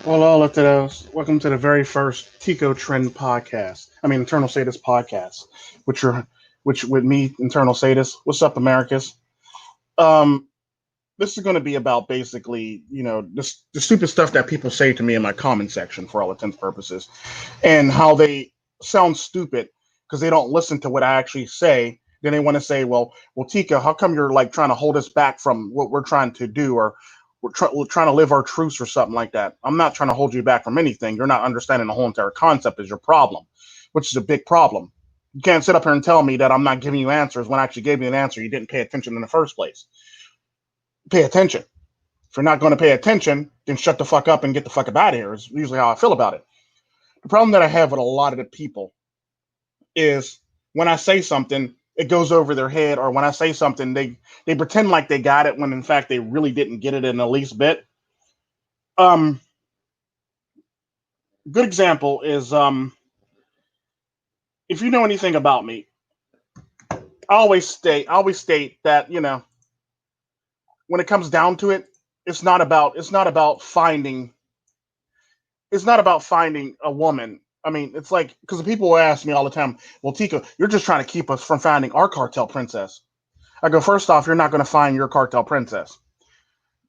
Hello, Latinos. Welcome to the very first Tico Tren podcast. I mean, Internal Sadist podcast, which are which with me, Internal Sadist. What's up, Americas? Um, this is going to be about basically, the stupid stuff that people say to me in my comment section, for all intents and purposes, and how they sound stupid because they don't listen to what I actually say. Then they want to say, well, Tika, how come you're like trying to hold us back from what we're trying to do, or we're trying to live our truths or something like that? I'm not trying to hold you back from anything. You're not understanding the whole entire concept is your problem, which is a big problem. You can't sit up here and tell me that I'm not giving you answers when I actually gave you an answer. You didn't pay attention in the first place. Pay attention. If you're not going to pay attention, then shut the fuck up and get the fuck up out of here, is usually how I feel about it. The problem that I have with a lot of the people is when I say something, it goes over their head, or when I say something, they pretend like they got it when in fact they really didn't get it in the least bit. Um, Good example is if you know anything about me, I always state that when it comes down to it, it's not about finding a woman. I mean, it's like because people will ask me all the time, "Well, Tika, you're just trying to keep us from finding our cartel princess." I go, first off, you're not going to find your cartel princess.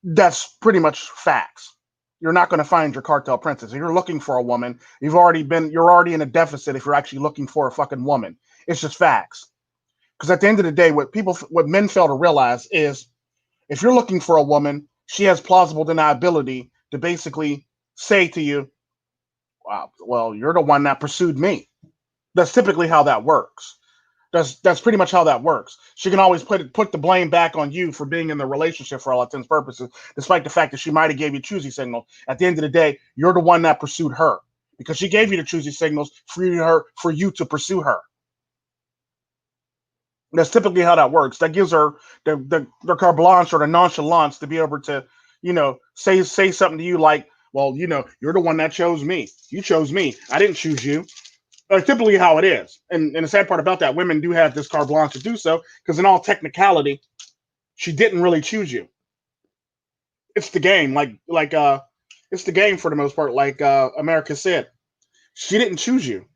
That's pretty much facts. You're not going to find your cartel princess. If you're looking for a woman, you're already in a deficit if you're actually looking for a fucking woman. It's just facts. Because at the end of the day, what men fail to realize is if you're looking for a woman, she has plausible deniability to basically say to you, wow, well, you're the one that pursued me. That's typically how that works. That's pretty much how that works. She can always put the blame back on you for being in the relationship for all intents and purposes, despite the fact that she might have gave you choosy signals. At the end of the day, you're the one that pursued her because she gave you the choosy signals for you to pursue her. That's typically how that works. That gives her the carte blanche or the nonchalance to be able to, say something to you like, well, you're the one that chose me. You chose me. I didn't choose you. That's typically how it is. And the sad part about that, women do have this carte blanche to do so because, in all technicality, she didn't really choose you. It's the game, it's the game for the most part. Like America said, she didn't choose you.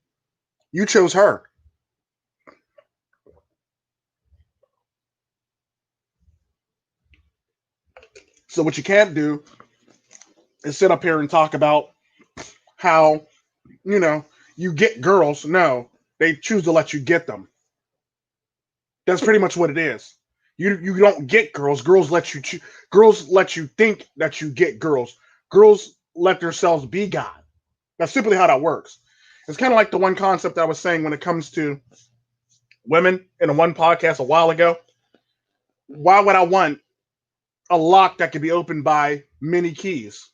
You chose her. So what you can't do is sit up here and talk about how you know you get girls. No, they choose to let you get them. That's pretty much what it is. You don't get girls. Girls let you think that you get girls. Girls let themselves be God. That's simply how that works. It's kind of like the one concept I was saying when it comes to women in a one podcast a while ago. Why would I want a lock that could be opened by many keys?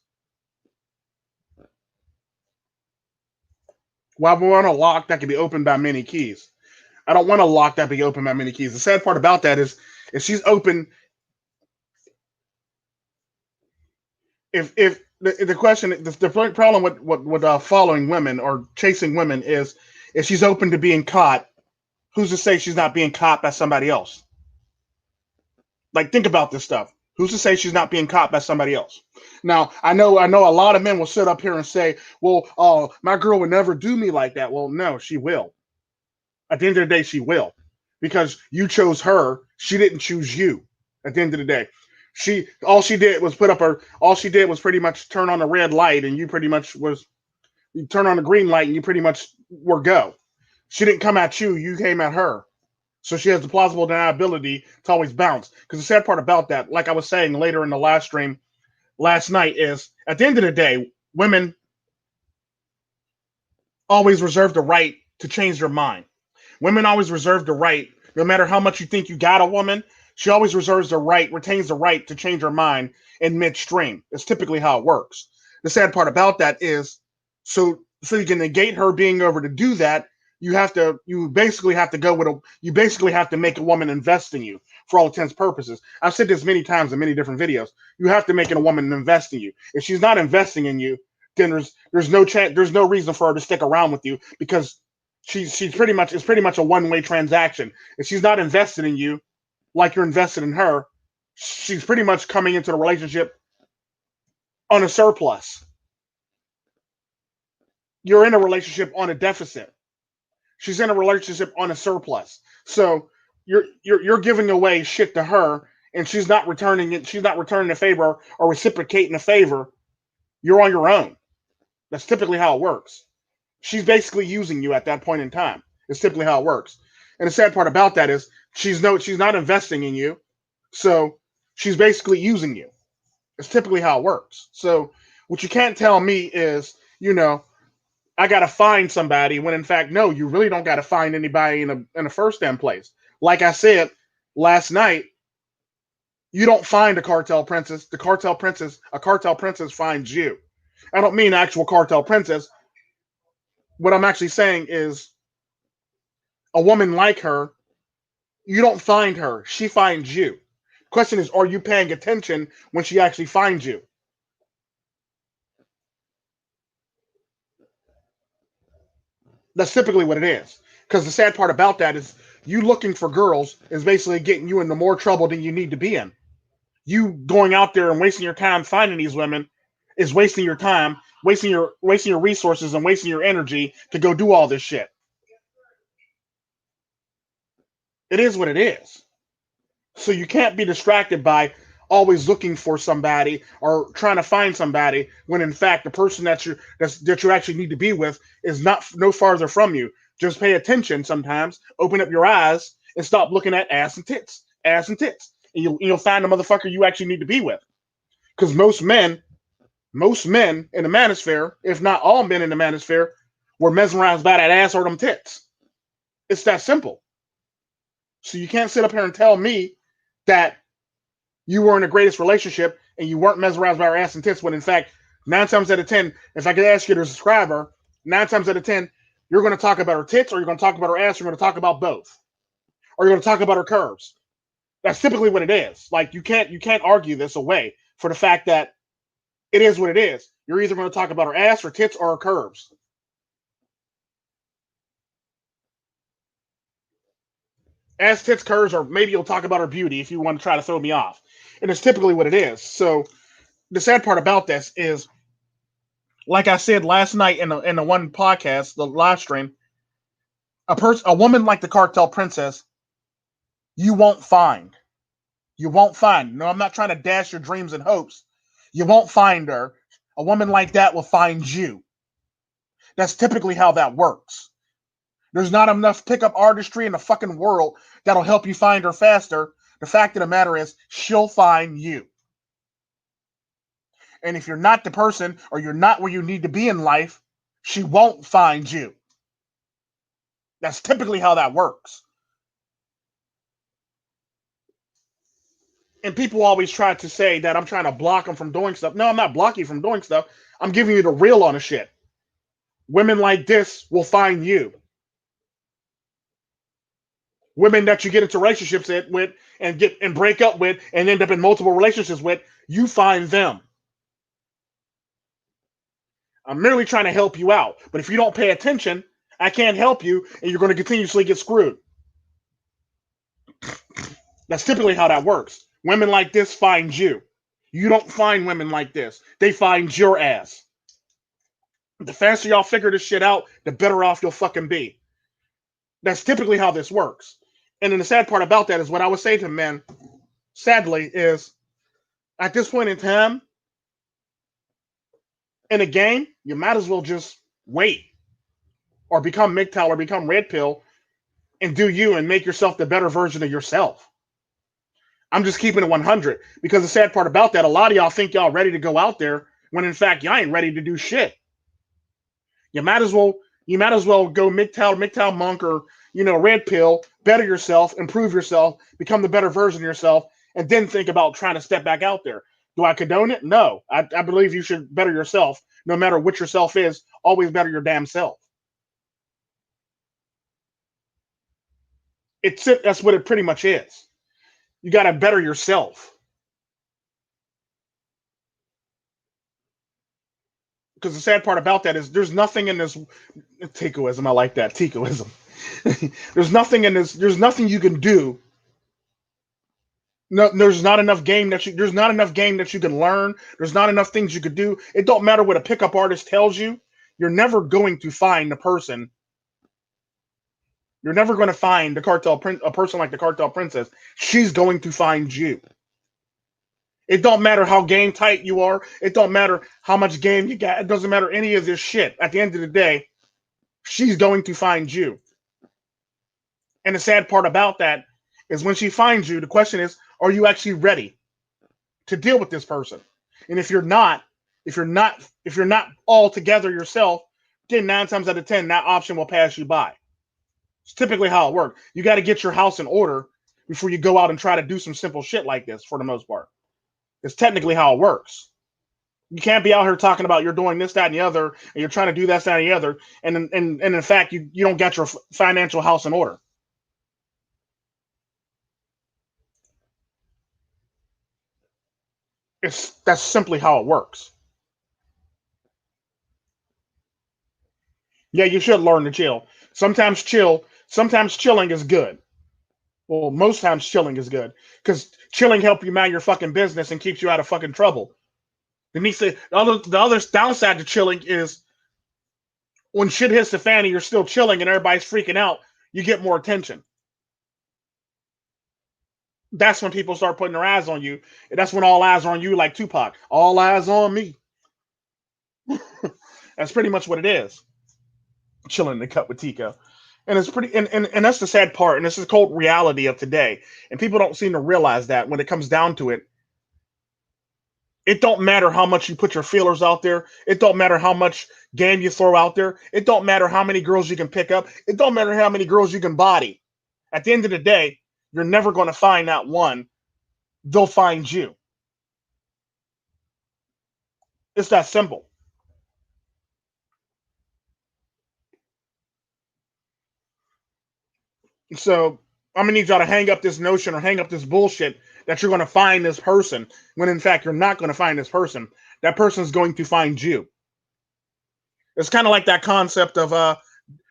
Why would I want a lock that could be opened by many keys? I don't want a lock that be opened by many keys. The sad part about that is if she's open, if the question, the problem with following women or chasing women is if she's open to being caught, who's to say she's not being caught by somebody else? Like, think about this stuff. Who's to say she's not being caught by somebody else? Now, I know, a lot of men will sit up here and say, "Well, my girl would never do me like that." Well, no, she will. At the end of the day, she will, because you chose her. She didn't choose you. At the end of the day, all she did was pretty much turn on the red light, and you turn on the green light, and you pretty much were go. She didn't come at you. You came at her. So she has the plausible deniability to always bounce. Because the sad part about that, like I was saying later in the last stream last night, is at the end of the day, women always reserve the right to change their mind. Women always reserve the right, no matter how much you think you got a woman, she always retains the right to change her mind in midstream. It's typically how it works. The sad part about that is, so you can negate her being able to do that, you basically have to you basically have to make a woman invest in you for all intents and purposes. I've said this many times in many different videos. You have to make a woman invest in you. If she's not investing in you, then there's no chance, there's no reason for her to stick around with you, because she's pretty much it's pretty much a one-way transaction. If she's not invested in you like you're invested in her, she's pretty much coming into the relationship on a surplus. you're in a relationship on a deficit. She's in a relationship on a surplus. So you're giving away shit to her, and she's not returning it. She's not returning the favor or reciprocating the favor. You're on your own. That's typically how it works. She's basically using you at that point in time. It's typically how it works. And the sad part about that is she's not investing in you. So she's basically using you. It's typically how it works. So what you can't tell me is, I gotta find somebody when in fact, no, you really don't gotta find anybody in the first damn place. Like I said last night, you don't find a cartel princess. A cartel princess finds you. I don't mean actual cartel princess. What I'm actually saying is a woman like her, you don't find her. She finds you. Question is, are you paying attention when she actually finds you? That's typically what it is. Because the sad part about that is you looking for girls is basically getting you into more trouble than you need to be in. You going out there and wasting your time finding these women is wasting your time, wasting your resources and wasting your energy to go do all this shit. It is what it is. So you can't be distracted by always looking for somebody or trying to find somebody when in fact the person that you actually need to be with is not no farther from you. Just pay attention sometimes, open up your eyes and stop looking at ass and tits. And you'll find the motherfucker you actually need to be with. Because most men in the manosphere, if not all men in the manosphere, were mesmerized by that ass or them tits. It's that simple. So you can't sit up here and tell me that you were in the greatest relationship and you weren't mesmerized by her ass and tits when in fact 9 times out of 10, if I could ask you to describe her, 9 times out of 10, you're going to talk about her tits or you're going to talk about her ass, you're going to talk about both. Or you're going to talk about her curves. That's typically what it is. Like you can't argue this away for the fact that it is what it is. You're either going to talk about her ass or tits or her curves. Ass, tits, curves, or maybe you'll talk about her beauty if you want to try to throw me off. And it's typically what it is. So the sad part about this is, like I said last night in the one podcast, the live stream, a woman like the cartel princess, you won't find. You won't find. No, I'm not trying to dash your dreams and hopes. You won't find her. A woman like that will find you. That's typically how that works. There's not enough pickup artistry in the fucking world that'll help you find her faster. The fact of the matter is, she'll find you. And if you're not the person or you're not where you need to be in life, she won't find you. That's typically how that works. And people always try to say that I'm trying to block them from doing stuff. No, I'm not blocking you from doing stuff. I'm giving you the real on the shit. Women like this will find you. Women that you get into relationships with and break up with and end up in multiple relationships with, you find them. I'm merely trying to help you out. But if you don't pay attention, I can't help you and you're going to continuously get screwed. That's typically how that works. Women like this find you. You don't find women like this. They find your ass. The faster y'all figure this shit out, the better off you'll fucking be. That's typically how this works. And then the sad part about that is what I would say to men, sadly, is at this point in time, in a game, you might as well just wait or become MGTOW or become Red Pill and do you and make yourself the better version of yourself. I'm just keeping it 100 because the sad part about that, a lot of y'all think y'all ready to go out there when in fact y'all ain't ready to do shit. You might as well go MGTOW monk or Red Pill, better yourself, improve yourself, become the better version of yourself, and then think about trying to step back out there. Do I condone it? No. I believe you should better yourself, no matter what your self is. Always better your damn self. That's what it pretty much is. You got to better yourself. Because the sad part about that is there's nothing in this Ticoism. I like that Ticoism. There's nothing you can do. No, there's not enough game that you can learn. There's not enough things you could do. It don't matter what a pickup artist tells you. you're never going to find a person. You're never going to find a person like the cartel princess. She's going to find you. It don't matter how game tight you are. It don't matter how much game you got. It doesn't matter any of this shit. At the end of the day, she's going to find you. And the sad part about that is when she finds you, the question is, are you actually ready to deal with this person? And if you're not all together yourself, then 9 times out of 10, that option will pass you by. It's typically how it works. You got to get your house in order before you go out and try to do some simple shit like this for the most part. It's technically how it works. You can't be out here talking about you're doing this, that, and the other, and you're trying to do this, that, and the other, and in fact, you don't got your financial house in order. That's simply how it works. Yeah, you should learn to chill. Sometimes chilling is good. Well, most times chilling is good because chilling helps you mind your fucking business and keeps you out of fucking trouble. The other downside to chilling is when shit hits the fan and you're still chilling and everybody's freaking out, you get more attention. That's when people start putting their eyes on you. And that's when all eyes are on you, like Tupac. All eyes on me. That's pretty much what it is. Chilling in the cut with Tico. And it's pretty and that's the sad part. And this is called reality of today. And people don't seem to realize that when it comes down to it, it don't matter how much you put your feelers out there. It don't matter how much game you throw out there. It don't matter how many girls you can pick up. It don't matter how many girls you can body. At the end of the day, you're never going to find that one. They'll find you. It's that simple. So I'm gonna need y'all to hang up this notion or hang up this bullshit that you're gonna find this person when in fact you're not gonna find this person. That person's going to find you. It's kind of like that concept of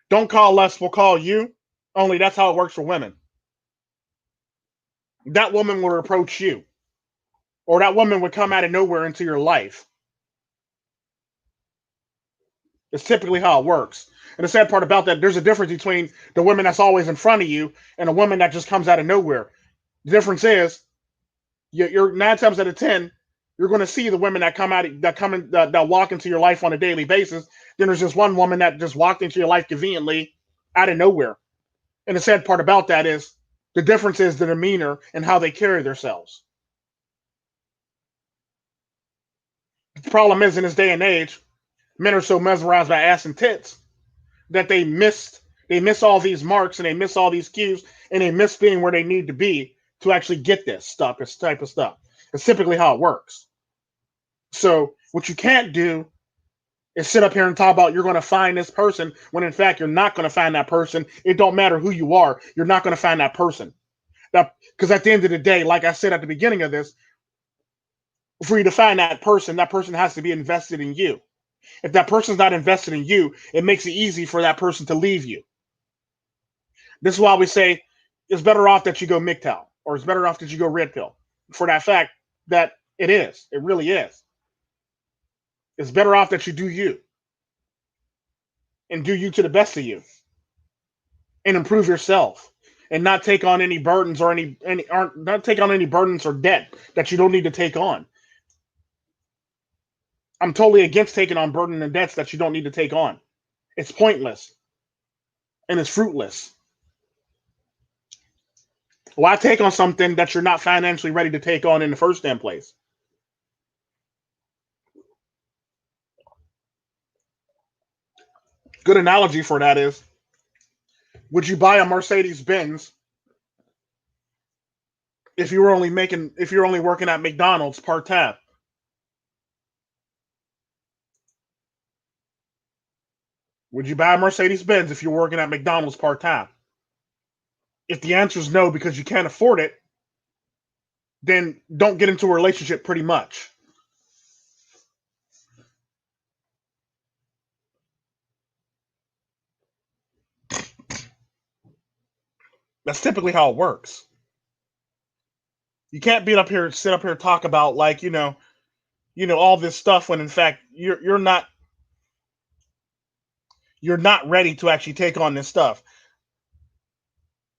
don't call us, we'll call you. Only that's how it works for women. That woman will approach you, or that woman would come out of nowhere into your life. It's typically how it works. And the sad part about that, there's a difference between the woman that's always in front of you and a woman that just comes out of nowhere. The difference is you're 9 times out of 10, you're going to see the women that that walk into your life on a daily basis. Then there's just one woman that just walked into your life conveniently out of nowhere. And the sad part about that is the difference is the demeanor and how they carry themselves. The problem is in this day and age, men are so mesmerized by ass and tits that they miss all these marks and they miss all these cues and they miss being where they need to be to actually get this type of stuff. It's typically how it works. So what you can't do is sit up here and talk about you're going to find this person when in fact you're not going to find that person. It don't matter who you are, you're not going to find that person. Because at the end of the day, like I said at the beginning of this, for you to find that person has to be invested in you. If that person's not invested in you, it makes it easy for that person to leave you. This is why we say it's better off that you go MGTOW or it's better off that you go red pill for that fact that it is. It really is. It's better off that you do you and do you to the best of you and improve yourself and not take on any burdens or not take on any burdens or debt that you don't need to take on. I'm totally against taking on burden and debts that you don't need to take on. It's pointless and it's fruitless. Why take on something that you're not financially ready to take on in the first damn place? Good analogy for that is, would you buy a Mercedes Benz if you're only working at McDonald's part time? Would you buy a Mercedes Benz if you're working at McDonald's part time? If the answer is no because you can't afford it, then don't get into a relationship pretty much. That's typically how it works. You can't sit up here, talk about like all this stuff when in fact you're not. you're not ready to actually take on this stuff.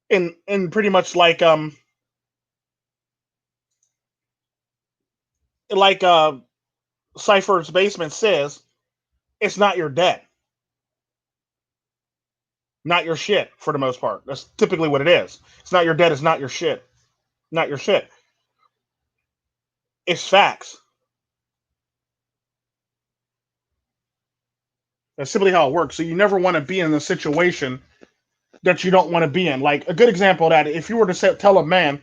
And pretty much like Cypher's Basement says, it's not your debt, not your shit for the most part. That's typically what it is. It's not your debt, it's not your shit. Not your shit. It's facts. That's simply how it works. So you never want to be in a situation that you don't want to be in. Like a good example of that, if you were to tell a man,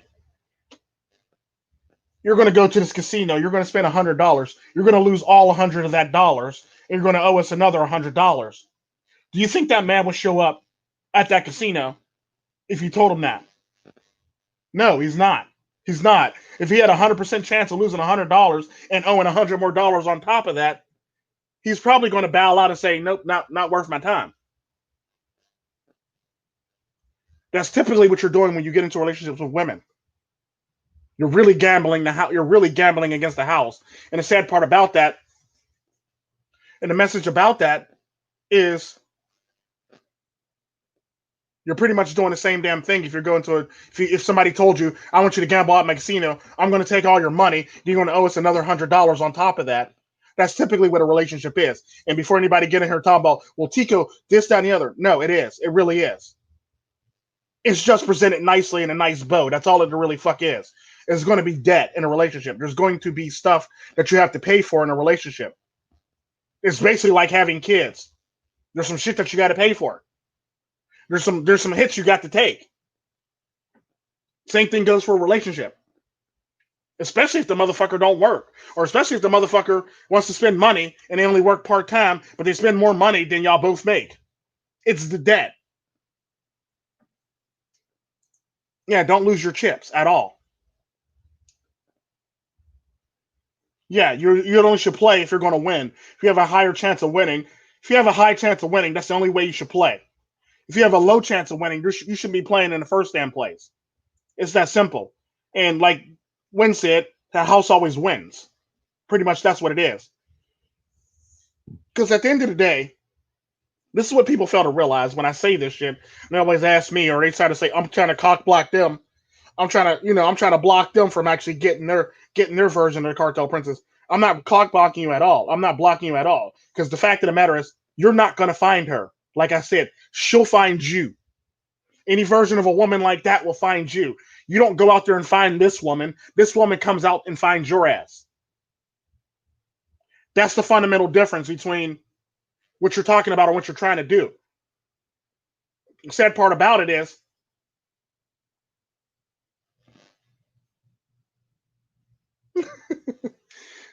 you're going to go to this casino, you're going to spend $100, you're going to lose all 100 of that dollars, and you're going to owe us another $100. Do you think that man would show up at that casino if you told him that? No, he's not. He's not. If he had a 100% chance of losing $100 and owing $100 more dollars on top of that, he's probably going to bow out and say, nope, not worth my time. That's typically what you're doing when you get into relationships with women. You're really gambling the house. You're really gambling against the house. And the sad part about that, and the message about that, is you're pretty much doing the same damn thing. If you're going to if somebody told you, I want you to gamble at my casino, I'm going to take all your money, you're going to owe us another $100 on top of that. That's typically what a relationship is. And before anybody get in here talking about, well, Tico, this, that, and the other. No, it is. It really is. It's just presented nicely in a nice bow. That's all it really fuck is. There's going to be debt in a relationship. There's going to be stuff that you have to pay for in a relationship. It's basically like having kids. There's some shit that you got to pay for. There's some hits you got to take. Same thing goes for a relationship. Especially if the motherfucker don't work. Or especially if the motherfucker wants to spend money and they only work part-time, but they spend more money than y'all both make. It's the debt. Yeah, don't lose your chips at all. Yeah, you only should play if you're going to win. If you have a higher chance of winning, if you have a high chance of winning, that's the only way you should play. If you have a low chance of winning, you should be playing in the first damn place. It's that simple. And like Win said, the house always wins. Pretty much that's what it is. Because at the end of the day, this is what people fail to realize when I say this shit. They always ask me, or they try to say, I'm trying to cock block them. I'm trying to block them from actually getting their version of the Cartel Princess. I'm not cock blocking you at all. I'm not blocking you at all. Because the fact of the matter is, you're not going to find her. Like I said, she'll find you. Any version of a woman like that will find you. You don't go out there and find this woman. This woman comes out and finds your ass. That's the fundamental difference between what you're talking about and what you're trying to do. The sad part about it is,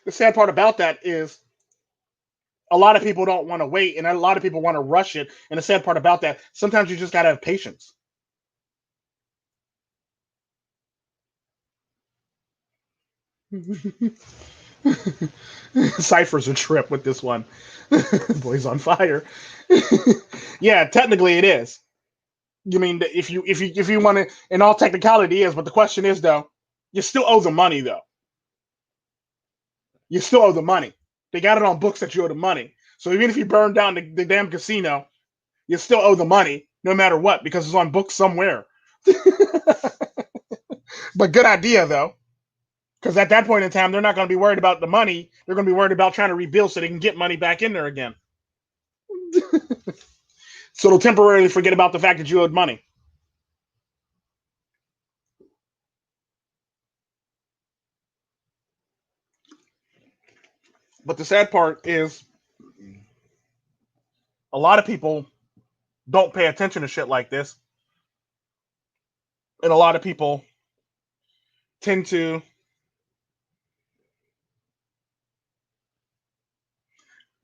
the sad part about that is a lot of people don't want to wait, and a lot of people want to rush it. And the sad part about that, sometimes you just got to have patience. Cypher's a trip with this one. Boy's on fire. Yeah, technically it is. You mean if you want to, in all technicality, it is. But the question is though, you still owe the money though. You still owe the money. They got it on books that you owe the money. So even if you burn down the damn casino, you still owe the money no matter what because it's on books somewhere. But good idea though. Because at that point in time, they're not going to be worried about the money. They're going to be worried about trying to rebuild so they can get money back in there again. So they'll temporarily forget about the fact that you owed money. But the sad part is a lot of people don't pay attention to shit like this. And a lot of people tend to.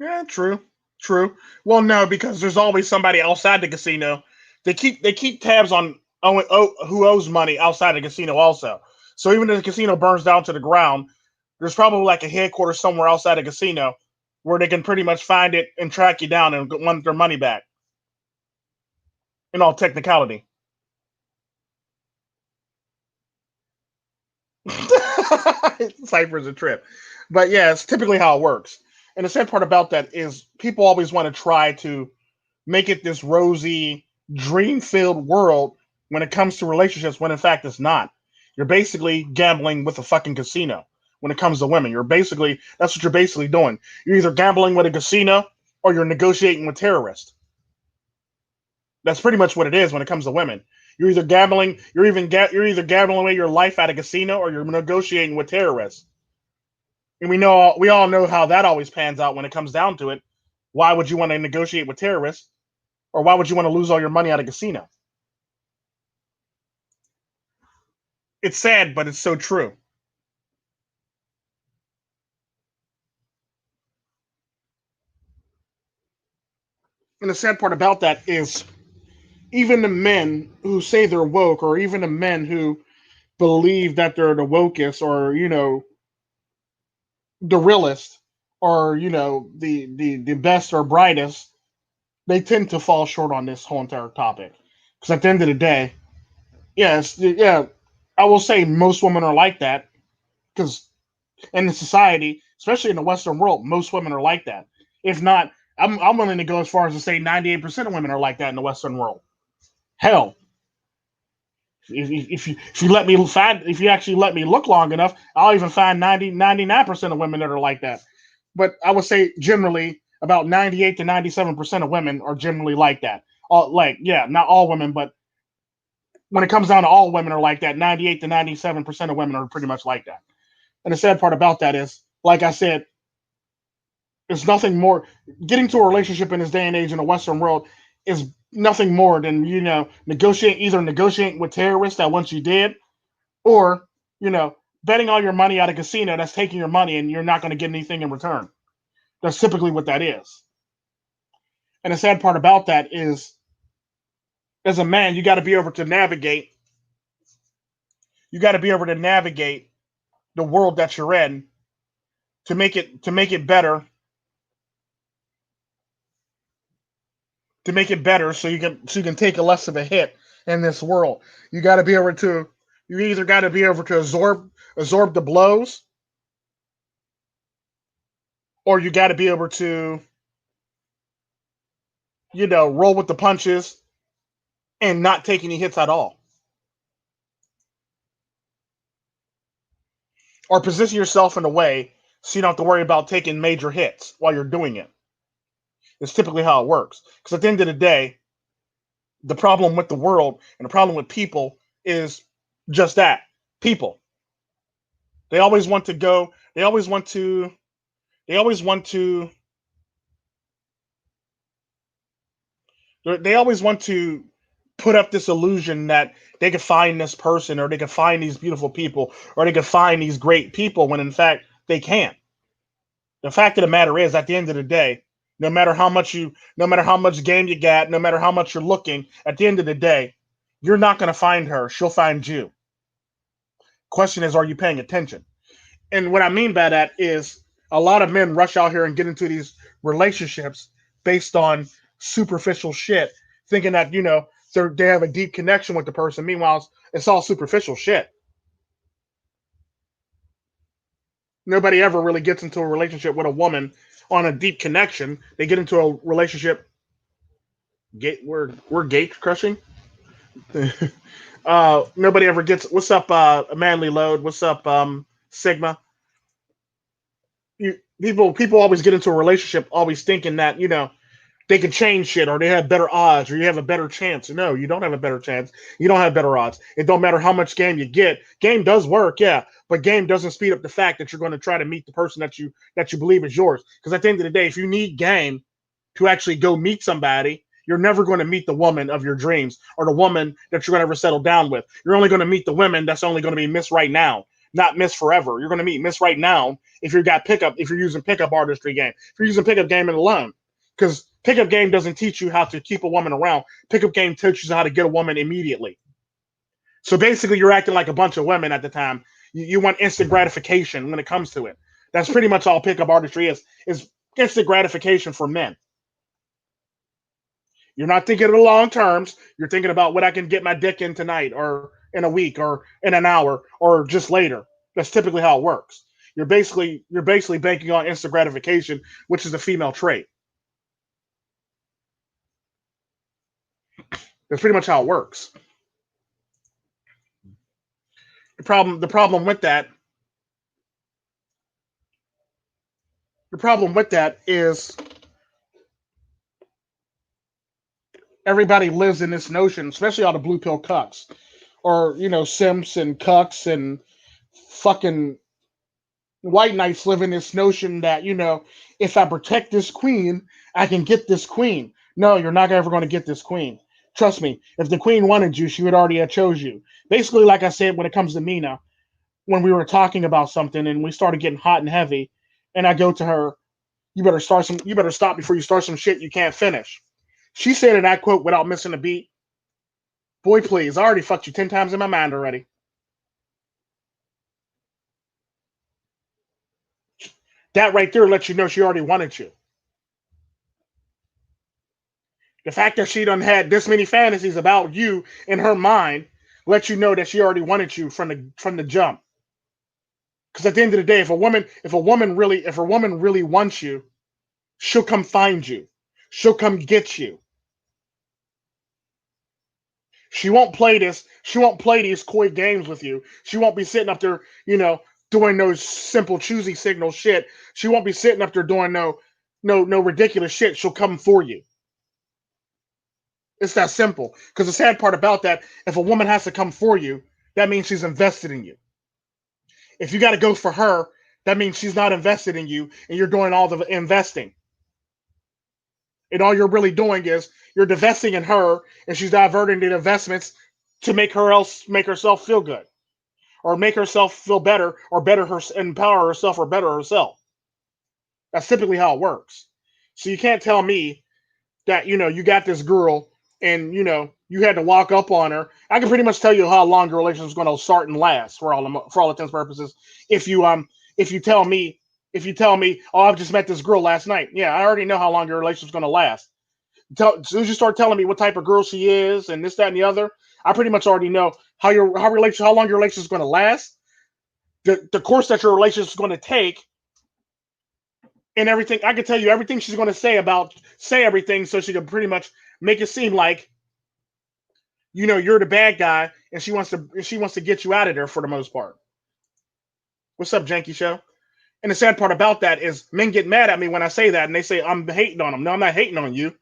Yeah, true. True. Well, no, because there's always somebody outside the casino. They keep tabs on who owes money outside the casino also. So even if the casino burns down to the ground, there's probably like a headquarters somewhere outside the casino where they can pretty much find it and track you down and want their money back. In all technicality. Cypher's a trip. But yeah, it's typically how it works. And the sad part about that is people always want to try to make it this rosy, dream filled world when it comes to relationships, when in fact it's not. You're basically gambling with a fucking casino when it comes to women. That's what you're basically doing. You're either gambling with a casino or you're negotiating with terrorists. That's pretty much what it is when it comes to women. You're either gambling away your life at a casino or you're negotiating with terrorists. And we all know how that always pans out when it comes down to it. Why would you want to negotiate with terrorists, or why would you want to lose all your money at a casino? It's sad, but it's so true. And the sad part about that is even the men who say they're woke, or even the men who believe that they're the wokest, or the realest, or the best or brightest, they tend to fall short on this whole entire topic. Because at the end of the day, yes, yeah, I will say most women are like that. Because in the society, especially in the Western world, most women are like that. If not, I'm willing to go as far as to say 98% of women are like that in the Western world. Hell, if you actually let me look long enough, I'll even find 99% of women that are like that. But I would say generally about 98 to 97% of women are generally like that. Not all women, but when it comes down to all women are like that, 98 to 97% of women are pretty much like that. And the sad part about that is, like I said, it's nothing more. Getting to a relationship in this day and age in the Western world is nothing more than negotiating with terrorists that once you did, or betting all your money at a casino that's taking your money and you're not going to get anything in return. That's typically what that is. And the sad part about that is, as a man, you got to be able to navigate. You got to be able to navigate the world that you're in to make it better, so you can take a less of a hit in this world. You got to be able to. You either got to be able to absorb the blows, or you got to be able to roll with the punches and not take any hits at all, or position yourself in a way so you don't have to worry about taking major hits while you're doing it. It's typically how it works. Because at the end of the day, the problem with the world and the problem with people is just that: people. They always want to go. They always want to. They always want to. They always want to put up this illusion that they could find this person, or they could find these beautiful people, or they could find these great people, when in fact they can't. The fact of the matter is, at the end of the day, no matter how much game you got, no matter how much you're looking, at the end of the day, you're not going to find her. She'll find you. Question is, are you paying attention? And what I mean by that is, a lot of men rush out here and get into these relationships based on superficial shit, thinking that they have a deep connection with the person. Meanwhile, it's all superficial shit. Nobody ever really gets into a relationship with a woman on a deep connection. They get into a relationship. We're gate crushing. Nobody ever gets. What's up, manly load? What's up, Sigma? People always get into a relationship always thinking that they can change shit, or they have better odds, or you have a better chance. No, you don't have a better chance. You don't have better odds. It don't matter how much game you get. Game does work, yeah, but game doesn't speed up the fact that you're going to try to meet the person that you believe is yours. Because at the end of the day, if you need game to actually go meet somebody, you're never going to meet the woman of your dreams, or the woman that you're going to ever settle down with. You're only going to meet the women that's only going to be Miss Right Now, not Miss Forever. You're going to meet Miss Right Now if you're using pickup artistry game. If you're using pickup game alone. Because pickup game doesn't teach you how to keep a woman around. Pickup game teaches you how to get a woman immediately. So basically, you're acting like a bunch of women at the time. You want instant gratification when it comes to it. That's pretty much all pickup artistry is instant gratification for men. You're not thinking of the long terms. You're thinking about what I can get my dick in tonight, or in a week, or in an hour, or just later. That's typically how it works. You're basically banking on instant gratification, which is a female trait. That's pretty much how it works. The problem with that is everybody lives in this notion, especially all the blue pill cucks, or simps and cucks and fucking white knights live in this notion that if I protect this queen, I can get this queen. No, you're not ever going to get this queen. Trust me. If the queen wanted you, she would already have chose you. Basically, like I said, when it comes to Mina, when we were talking about something and we started getting hot and heavy, and I go to her, you better stop before you start some shit you can't finish. She said in that quote without missing a beat, boy, please, I already fucked you 10 times in my mind already. That right there lets you know she already wanted you. The fact that she done had this many fantasies about you in her mind lets you know that she already wanted you from the jump. Because at the end of the day, if a woman really wants you, she'll come find you. She'll come get you. She won't play this. She won't play these coy games with you. She won't be sitting up there, doing those simple choosy signal shit. She won't be sitting up there doing no ridiculous shit. She'll come for you. It's that simple. Because the sad part about that, if a woman has to come for you, that means she's invested in you. If you got to go for her, that means she's not invested in you, and you're doing all the investing. And all you're really doing is you're divesting in her, and she's diverting the investments to make herself feel good, or make herself feel better, or empower herself, or better herself. That's typically how it works. So you can't tell me that you got this girl and you had to walk up on her. I can pretty much tell you how long your relationship is going to start and last for all intents and purposes. If you tell me, oh, I've just met this girl last night. Yeah, I already know how long your relationship is going to last. As soon as you start telling me what type of girl she is and this, that, and the other, I pretty much already know how long your relationship is going to last, the course that your relationship is going to take, and everything. I can tell you everything she's going to say everything, so she can pretty much make it seem like you're the bad guy, and she wants to get you out of there for the most part. What's up, Janky Show? And the sad part about that is men get mad at me when I say that, and they say I'm hating on them. No, I'm not hating on you.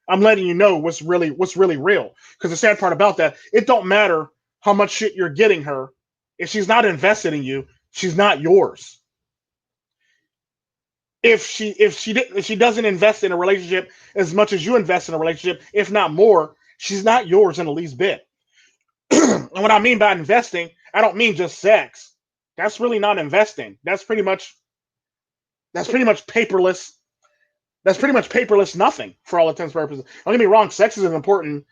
I'm letting you know what's really real. Because the sad part about that, it don't matter how much shit you're getting her. If she's not invested in you, she's not yours. If she doesn't invest in a relationship as much as you invest in a relationship, if not more, she's not yours in the least bit. And what I mean by investing, I don't mean just sex. That's really not investing. That's pretty much paperless. That's pretty much paperless nothing for all intents and purposes. Don't get me wrong, sex is an important.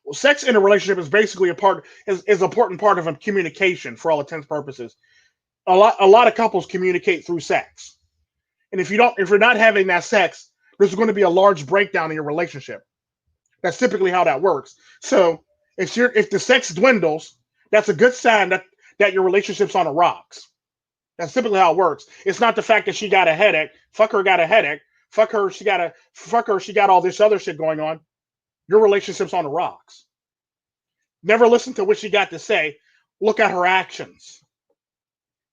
Well, sex in a relationship is basically is an important part of a communication for all intents and purposes. A lot of couples communicate through sex. And if you're not having that sex, there's going to be a large breakdown in your relationship. That's typically how that works. So if the sex dwindles, that's a good sign that your relationship's on the rocks. That's typically how it works. It's not the fact that she got a headache. Fuck her, got a headache. Fuck her, she got all this other shit going on. Your relationship's on the rocks. Never listen to what she got to say. Look at her actions.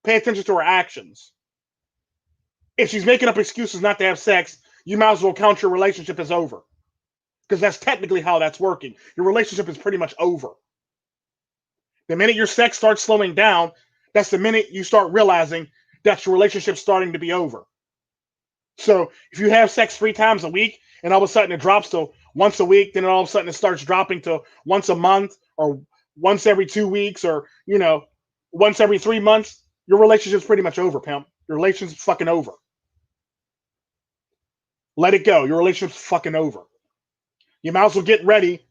Pay attention to her actions. If she's making up excuses not to have sex, you might as well count your relationship as over. Because that's technically how that's working. Your relationship is pretty much over. The minute your sex starts slowing down, that's the minute you start realizing that your relationship's starting to be over. So if you have sex 3 times a week, and all of a sudden it drops to once a week, then all of a sudden it starts dropping to once a month, or once every 2 weeks, or once every 3 months, your relationship's pretty much over, pimp. Your relationship's fucking over. Let it go. Your relationship's fucking over. You might as well get ready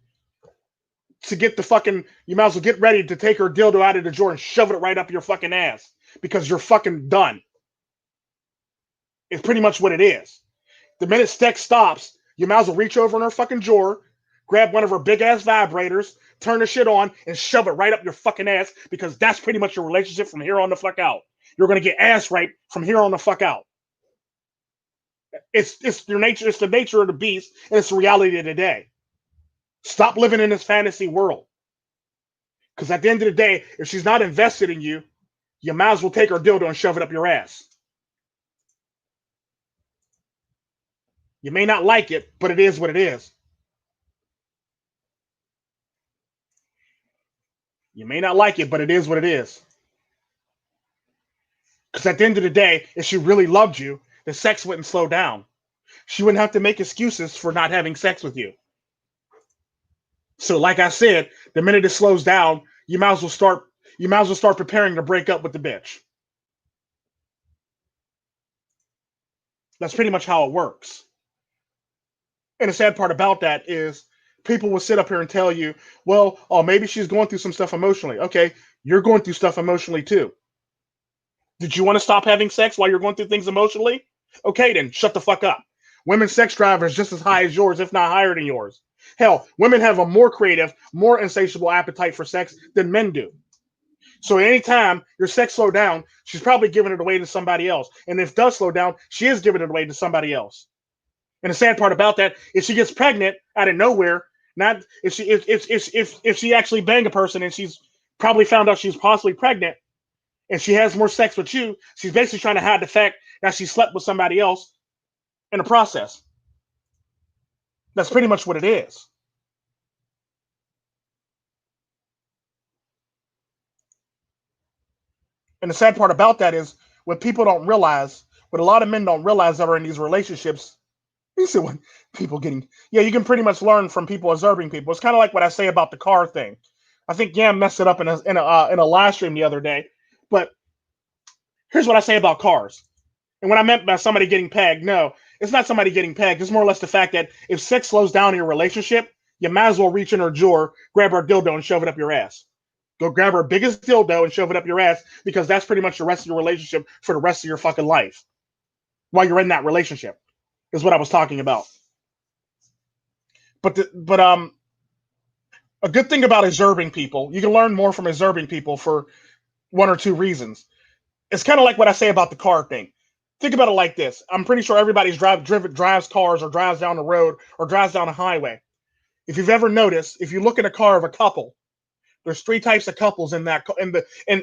to you might as well get ready to take her dildo out of the drawer and shove it right up your fucking ass, because you're fucking done. It's pretty much what it is. The minute sex stops, you might as well reach over in her fucking drawer, grab one of her big ass vibrators, turn the shit on, and shove it right up your fucking ass, because that's pretty much your relationship from here on the fuck out. You're gonna get ass raped from here on the fuck out. It's your nature. It's the nature of the beast, and it's the reality of the day. Stop living in this fantasy world. Because at the end of the day, if she's not invested in you, you might as well take her dildo and shove it up your ass. You may not like it, but it is what it is. You may not like it, but it is what it is. Because at the end of the day, if she really loved you, the sex wouldn't slow down. She wouldn't have to make excuses for not having sex with you. So, like I said, the minute it slows down, you might as well start preparing to break up with the bitch. That's pretty much how it works. And the sad part about that is people will sit up here and tell you, well, oh, maybe she's going through some stuff emotionally. Okay, you're going through stuff emotionally too. Did you want to stop having sex while you're going through things emotionally? Okay, then shut the fuck up. Women's sex drive is just as high as yours, if not higher than yours. Hell, women have a more creative, more insatiable appetite for sex than men do. So anytime your sex slow down, she's probably giving it away to somebody else. And if it does slow down, she is giving it away to somebody else. And the sad part about that, if she gets pregnant out of nowhere, not if she actually banged a person and she's probably found out she's possibly pregnant, and she has more sex with you, she's basically trying to hide the fact that she slept with somebody else in the process. That's pretty much what it is. And the sad part about that is what people don't realize, what a lot of men don't realize that are in these relationships. You see what people getting? Yeah, you can pretty much learn from people observing people. It's kind of like what I say about the car thing. I think Yam messed it up in a live stream the other day. But here's what I say about cars. And what I meant by somebody getting pegged, no, it's not somebody getting pegged. It's more or less the fact that if sex slows down in your relationship, you might as well reach in her drawer, grab her dildo, and shove it up your ass. Go grab her biggest dildo and shove it up your ass, because that's pretty much the rest of your relationship for the rest of your fucking life while you're in that relationship, is what I was talking about. But a good thing about observing people, you can learn more from observing people for one or two reasons. It's kind of like what I say about the car thing. Think about it like this. I'm pretty sure everybody's drives cars or drives down the road or drives down a highway. If you've ever noticed, if you look at a car of a couple, there's three types of couples in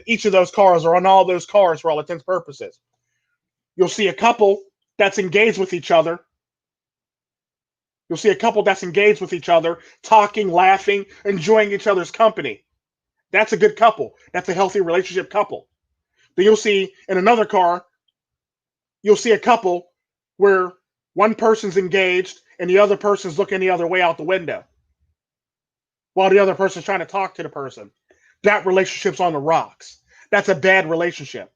each of those cars, or on all those cars for all intents and purposes. You'll see a couple that's engaged with each other. You'll see a couple that's engaged with each other, talking, laughing, enjoying each other's company. That's a good couple. That's a healthy relationship couple. Then you'll see in another car, you'll see a couple where one person's engaged and the other person's looking the other way out the window while the other person's trying to talk to the person. That relationship's on the rocks. That's a bad relationship.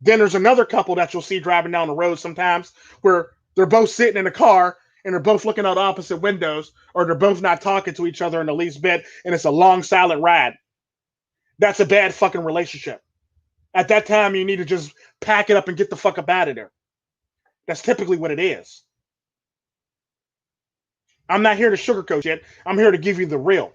Then there's another couple that you'll see driving down the road sometimes where they're both sitting in a car and they're both looking out opposite windows, or they're both not talking to each other in the least bit, and it's a long, silent ride. That's a bad fucking relationship. At that time, you need to just pack it up and get the fuck up out of there. That's typically what it is. I'm not here to sugarcoat shit. I'm here to give you the real.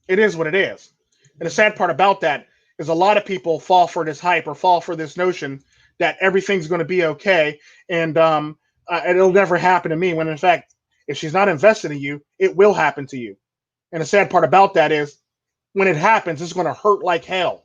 It is what it is. And the sad part about that is a lot of people fall for this hype or fall for this notion that everything's going to be okay, and it'll never happen to me, when in fact, if she's not invested in you, it will happen to you. And the sad part about that is when it happens, it's going to hurt like hell.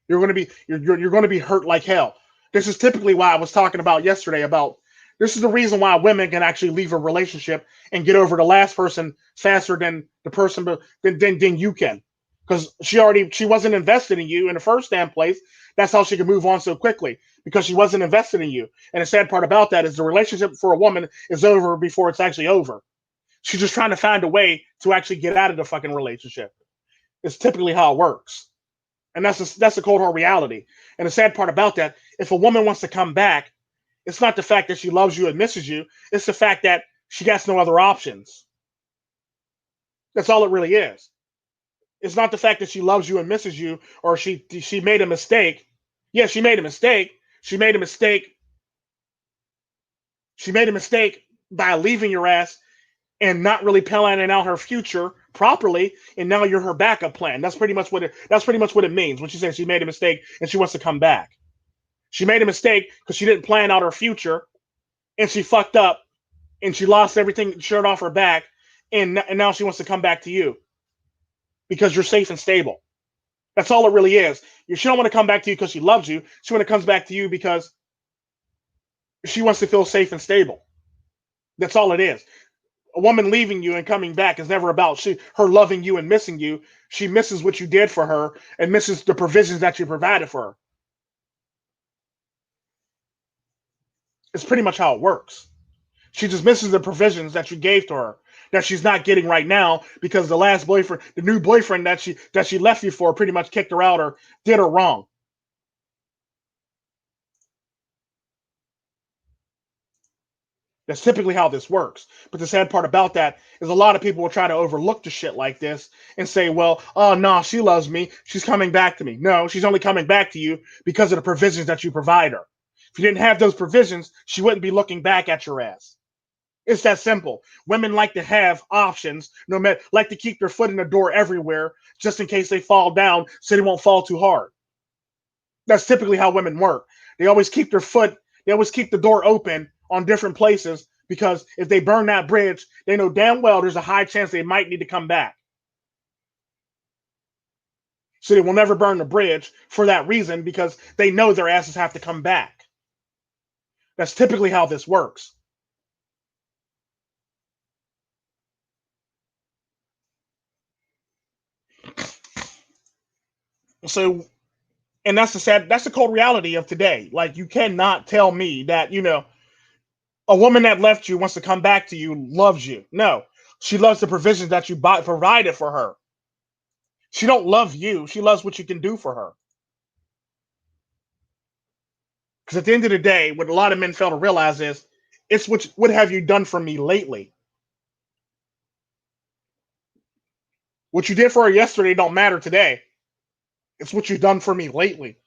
You're going to be hurt like hell. This is typically why I was talking about yesterday about this is the reason why women can actually leave a relationship and get over the last person faster than the person than you can, because she wasn't invested in you in the first damn place. That's how she could move on so quickly, because she wasn't invested in you. And the sad part about that is the relationship for a woman is over before it's actually over. She's just trying to find a way to actually get out of the fucking relationship. It's typically how it works. And that's the cold hard reality. And the sad part about that, if a woman wants to come back, it's not the fact that she loves you and misses you. It's the fact that she has no other options. That's all it really is. It's not the fact that she loves you and misses you, or she made a mistake. Yeah, she made a mistake. She made a mistake. She made a mistake by leaving your ass and not really planning out her future properly, and now you're her backup plan. That's pretty much what it means when she says she made a mistake and she wants to come back. She made a mistake because she didn't plan out her future, and she fucked up, and she lost everything, shirt off her back, and now she wants to come back to you because you're safe and stable. That's all it really is. She don't want to come back to you because she loves you. She want to come back to you because she wants to feel safe and stable. That's all it is. A woman leaving you and coming back is never about her loving you and missing you. She misses what you did for her and misses the provisions that you provided for her. It's pretty much how it works. She just misses the provisions that you gave to her that she's not getting right now because the last boyfriend, the new boyfriend that she left you for, pretty much kicked her out or did her wrong. That's typically how this works. But the sad part about that is a lot of people will try to overlook the shit like this and say, well, oh, no, she loves me. She's coming back to me. No, she's only coming back to you because of the provisions that you provide her. If you didn't have those provisions, she wouldn't be looking back at your ass. It's that simple. Women like to have options, no matter, like to keep their foot in the door everywhere, just in case they fall down, so they won't fall too hard. That's typically how women work. They always keep their foot, they always keep the door open on different places because if they burn that bridge, they know damn well there's a high chance they might need to come back. So they will never burn the bridge for that reason because they know their asses have to come back. That's typically how this works. So, and that's the cold reality of today. Like, you cannot tell me that, a woman that left you wants to come back to you, loves you. No, she loves the provisions that you provided for her. She don't love you. She loves what you can do for her. Because at the end of the day, what a lot of men fail to realize is, it's what have you done for me lately? What you did for her yesterday don't matter today. It's what you've done for me lately.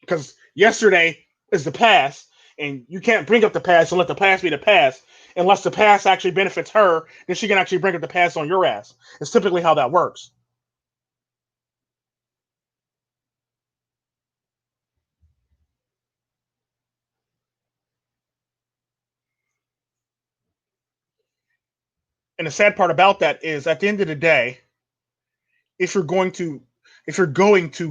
Because yesterday is the past, and you can't bring up the past and let the past be the past unless the past actually benefits her. Then she can actually bring up the past on your ass. It's typically how that works. And the sad part about that is, at the end of the day, if you're going to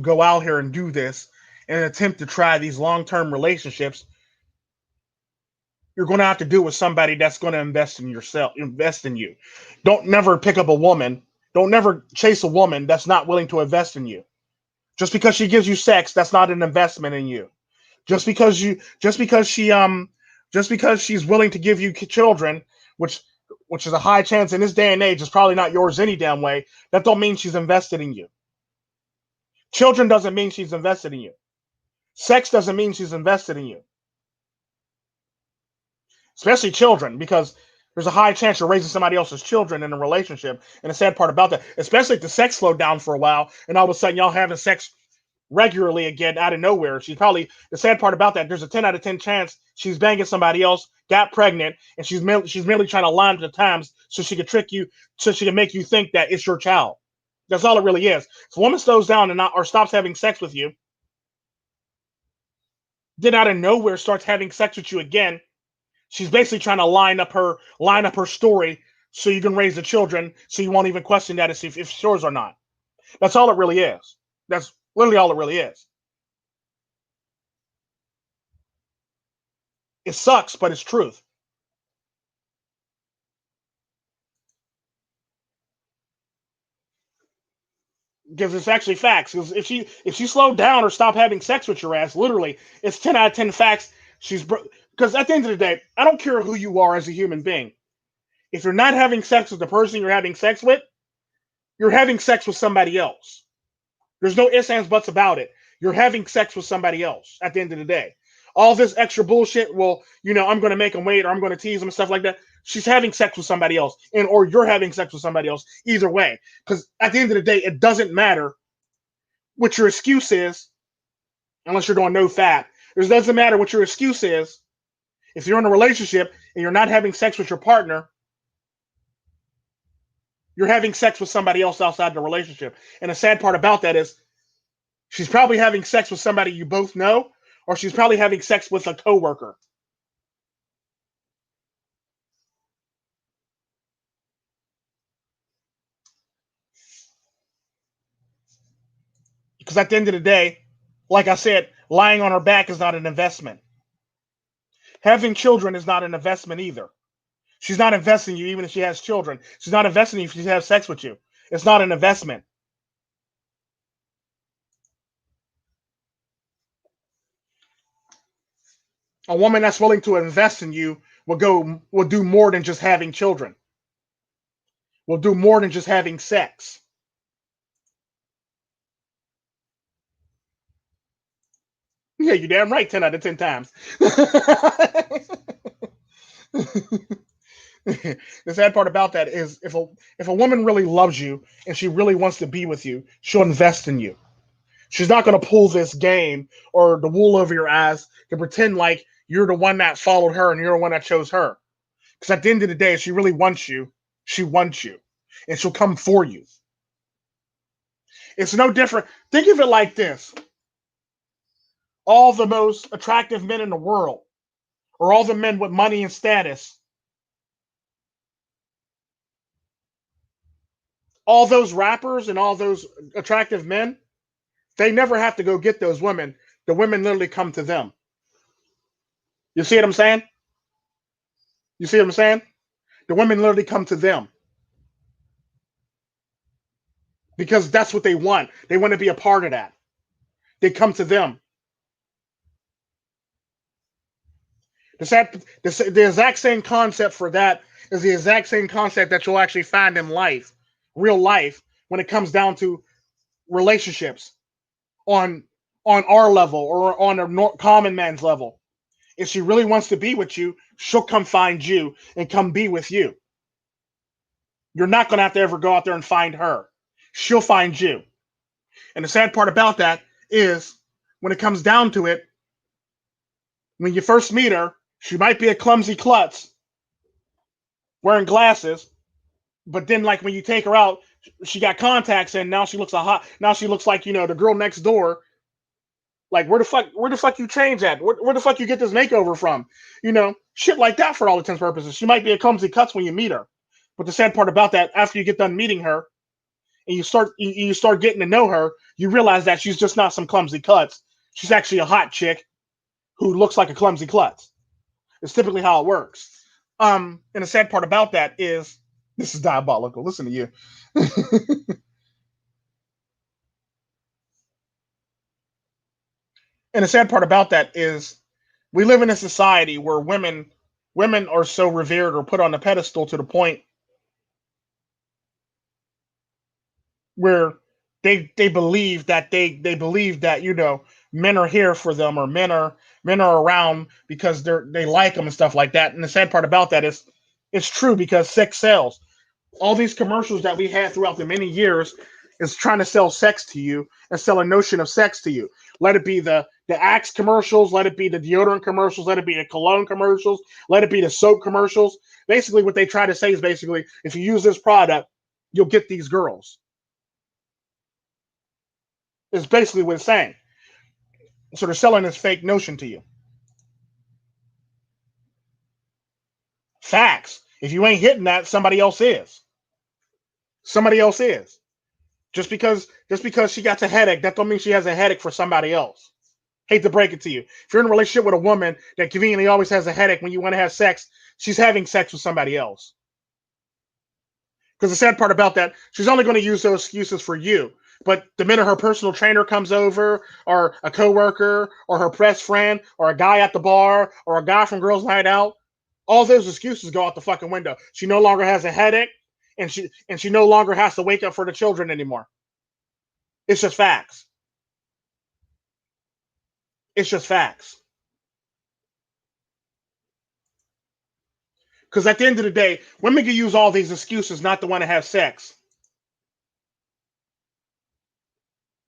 go out here and do this and attempt to try these long-term relationships, you're going to have to do with somebody that's going to invest in you. Don't never pick up a woman. Don't never chase a woman that's not willing to invest in you. Just because she gives you sex, that's not an investment in you. Just because you, just because she's willing to give you children, which which is a high chance in this day and age, is probably not yours any damn way. That don't mean she's invested in you. Children doesn't mean she's invested in you. Sex doesn't mean she's invested in you. Especially children, because there's a high chance you're raising somebody else's children in a relationship. And the sad part about that, especially if the sex slowed down for a while and all of a sudden y'all having sex regularly again out of nowhere. The sad part about that, there's a 10 out of 10 chance she's banging somebody else, got pregnant, and she's merely trying to line up the times so she can trick you, so she can make you think that it's your child. That's all it really is. If a woman slows down and not, or stops having sex with you, then out of nowhere starts having sex with you again, she's basically trying to line up her story so you can raise the children, so you won't even question that if it's yours or not. That's all it really is. That's literally all it really is. It sucks, but it's truth. Because it's actually facts. Because if she slowed down or stopped having sex with your ass, literally, it's 10 out of 10 facts. Because at the end of the day, I don't care who you are as a human being. If you're not having sex with the person you're having sex with, you're having sex with somebody else. There's no ifs, ands, buts about it. You're having sex with somebody else at the end of the day. All this extra bullshit, well, I'm going to make them wait or I'm going to tease them and stuff like that. She's having sex with somebody else, or you're having sex with somebody else. Either way, because at the end of the day, it doesn't matter what your excuse is, unless you're doing no fap. It doesn't matter what your excuse is. If you're in a relationship and you're not having sex with your partner, you're having sex with somebody else outside the relationship. And the sad part about that is she's probably having sex with somebody you both know, or she's probably having sex with a coworker. Because at the end of the day, like I said, lying on her back is not an investment. Having children is not an investment either. She's not investing in you even if she has children. She's not investing in you if she has sex with you. It's not an investment. A woman that's willing to invest in you will do more than just having children. Will do more than just having sex. Yeah, you're damn right. 10 out of 10 times. The sad part about that is if a woman really loves you and she really wants to be with you, she'll invest in you. She's not going to pull this game or the wool over your eyes to pretend like you're the one that followed her and you're the one that chose her. Because at the end of the day, if she really wants you, she wants you. And she'll come for you. It's no different. Think of it like this: all the most attractive men in the world, or all the men with money and status, all those rappers and all those attractive men, they never have to go get those women. The women literally come to them. You see what I'm saying? You see what I'm saying? The women literally come to them because that's what they want. They want to be a part of that. They come to them. The exact same concept for that is the exact same concept that you'll actually find in life, real life, when it comes down to relationships on our level or on a common man's level. If she really wants to be with you, she'll come find you and come be with you. You're not going to have to ever go out there and find her. She'll find you. And the sad part about that is when it comes down to it, when you first meet her, she might be a clumsy klutz wearing glasses, but then like when you take her out, she got contacts and now she looks now she looks like, the girl next door. Like where the fuck you change at? Where the fuck you get this makeover from? Shit like that for all intents and purposes. She might be a clumsy klutz when you meet her. But the sad part about that, after you get done meeting her and you start getting to know her, you realize that she's just not some clumsy klutz. She's actually a hot chick who looks like a clumsy klutz. It's typically how it works. And the sad part about that is this is diabolical. Listen to you. And the sad part about that is we live in a society where women are so revered or put on a pedestal to the point where they believe that men are here for them, or men are around because they like them and stuff like that. And the sad part about that is it's true because sex sells. All these commercials that we had throughout the many years is trying to sell sex to you and sell a notion of sex to you. Let it be the Axe commercials, let it be the deodorant commercials, let it be the cologne commercials, let it be the soap commercials. Basically, what they try to say is basically, if you use this product, you'll get these girls. Is basically what it's saying. So they're selling this fake notion to you. Facts. If you ain't hitting that, somebody else is. Somebody else is. Just because she got a headache, that don't mean she has a headache for somebody else. Hate to break it to you. If you're in a relationship with a woman that conveniently always has a headache when you want to have sex, she's having sex with somebody else. Because the sad part about that, she's only going to use those excuses for you. But the minute her personal trainer comes over, or a coworker, or her best friend, or a guy at the bar, or a guy from Girls Night Out, all those excuses go out the fucking window. She no longer has a headache, and she no longer has to wake up for the children anymore. It's just facts. It's just facts. Because at the end of the day, women can use all these excuses not to want to have sex.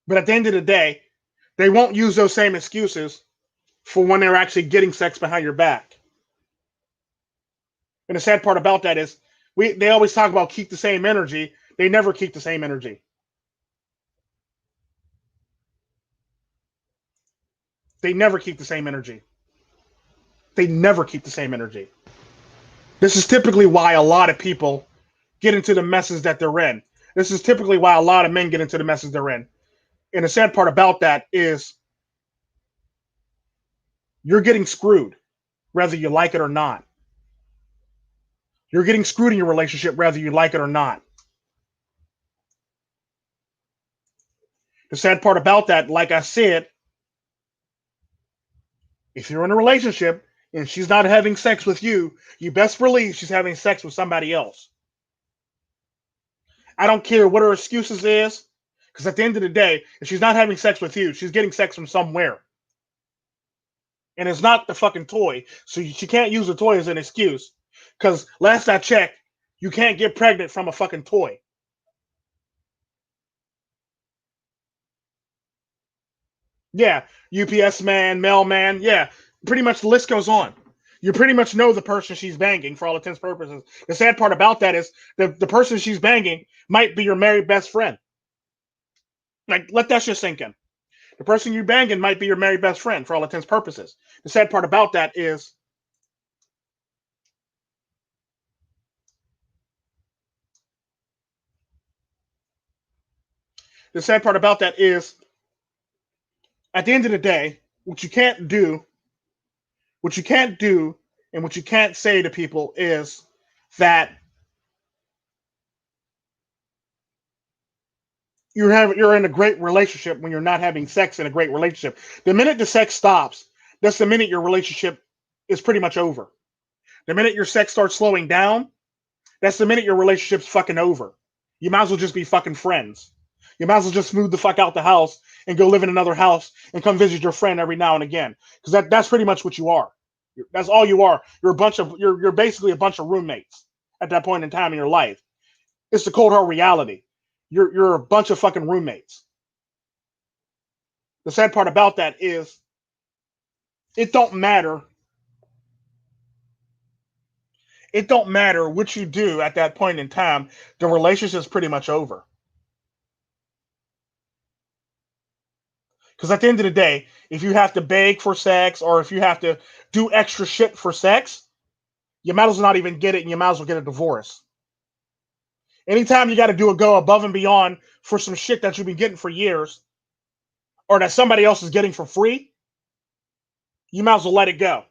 But at the end of the day, they won't use those same excuses for when they're actually getting sex behind your back. And the sad part about that is they always talk about keep the same energy. They never keep the same energy. They never keep the same energy. They never keep the same energy. This is typically why a lot of people get into the messes that they're in. This is typically why a lot of men get into the messes they're in. And the sad part about that is you're getting screwed, whether you like it or not. You're getting screwed in your relationship, whether you like it or not. The sad part about that, like I said, if you're in a relationship and she's not having sex with you, you best believe she's having sex with somebody else. I don't care what her excuses is, because at the end of the day, if she's not having sex with you, she's getting sex from somewhere. And it's not the fucking toy. So she can't use the toy as an excuse. Because last I checked, you can't get pregnant from a fucking toy. Yeah, UPS man, mailman, yeah. Pretty much the list goes on. You pretty much know the person she's banging for all intents and purposes. The sad part about that is the person she's banging might be your married best friend. Like, let that shit sink in. The person you're banging might be your married best friend for all intents and purposes. The sad part about that is the sad part about that is at the end of the day, what you can't do, and what you can't say to people is that you're in a great relationship when you're not having sex in a great relationship. The minute the sex stops, that's the minute your relationship is pretty much over. The minute your sex starts slowing down, that's the minute your relationship's fucking over. You might as well just be fucking friends. You might as well just move the fuck out the house and go live in another house and come visit your friend every now and again. Because that's pretty much what you are. That's all you are. You're basically a bunch of roommates at that point in time in your life. It's the cold hard reality. You're a bunch of fucking roommates. The sad part about that is it don't matter. It don't matter what you do at that point in time. The relationship's pretty much over. Because at the end of the day, if you have to beg for sex or if you have to do extra shit for sex, you might as well not even get it and you might as well get a divorce. Anytime you got to do a go above and beyond for some shit that you've been getting for years or that somebody else is getting for free, you might as well let it go.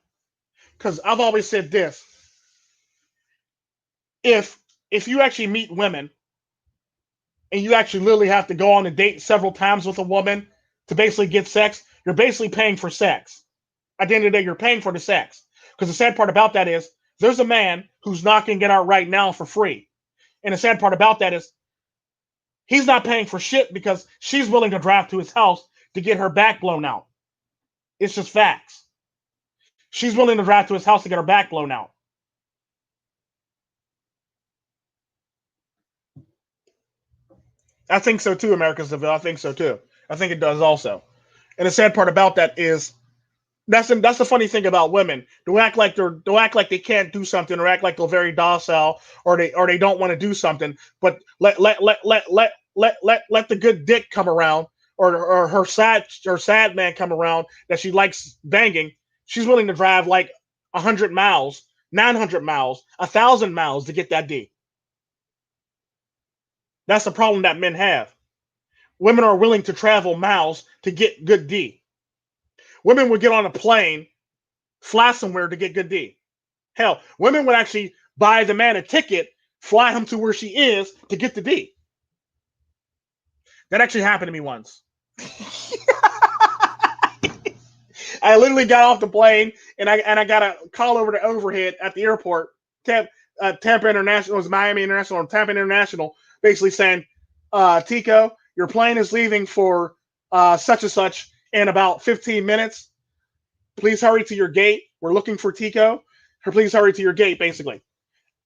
Because I've always said this. If you actually meet women and you actually literally have to go on a date several times with a woman to basically get sex, you're basically paying for sex. At the end of the day, you're paying for the sex. Because the sad part about that is there's a man who's knocking it out right now for free. And the sad part about that is he's not paying for shit because she's willing to drive to his house to get her back blown out. It's just facts. She's willing to drive to his house to get her back blown out. I think so too, America's Deville. I think so too. I think it does also. And the sad part about that is that's the funny thing about women. They'll act like they can't do something or act like they're very docile or they don't want to do something, but let the good dick come around or her sad man come around that she likes banging. She's willing to drive like 100 miles, 900 miles, 1,000 miles to get that D. That's the problem that men have. Women are willing to travel miles to get good D. Women would get on a plane, fly somewhere to get good D. Hell, women would actually buy the man a ticket, fly him to where she is to get the D. That actually happened to me once. I literally got off the plane and I got a call over the overhead at the airport. Tampa International, it was Miami International or Tampa International, basically saying, Tico, your plane is leaving for such and such in about 15 minutes. Please hurry to your gate. We're looking for Tico. Please hurry to your gate, basically.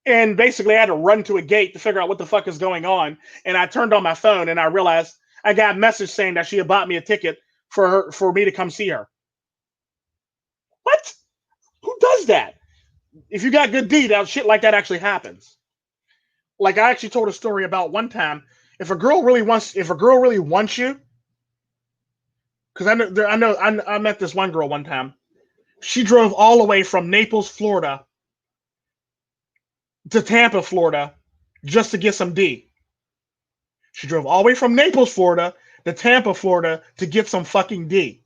And basically, I had to run to a gate to figure out what the fuck is going on. And I turned on my phone and I realized I got a message saying that she had bought me a ticket for me to come see her. What? Who does that? If you got good D, shit like that actually happens. Like I actually told a story about one time. If a girl really wants you, Because I met this one girl one time. She drove all the way from Naples, Florida, to Tampa, Florida, just to get some D. She drove all the way from Naples, Florida, to Tampa, Florida, to get some fucking D.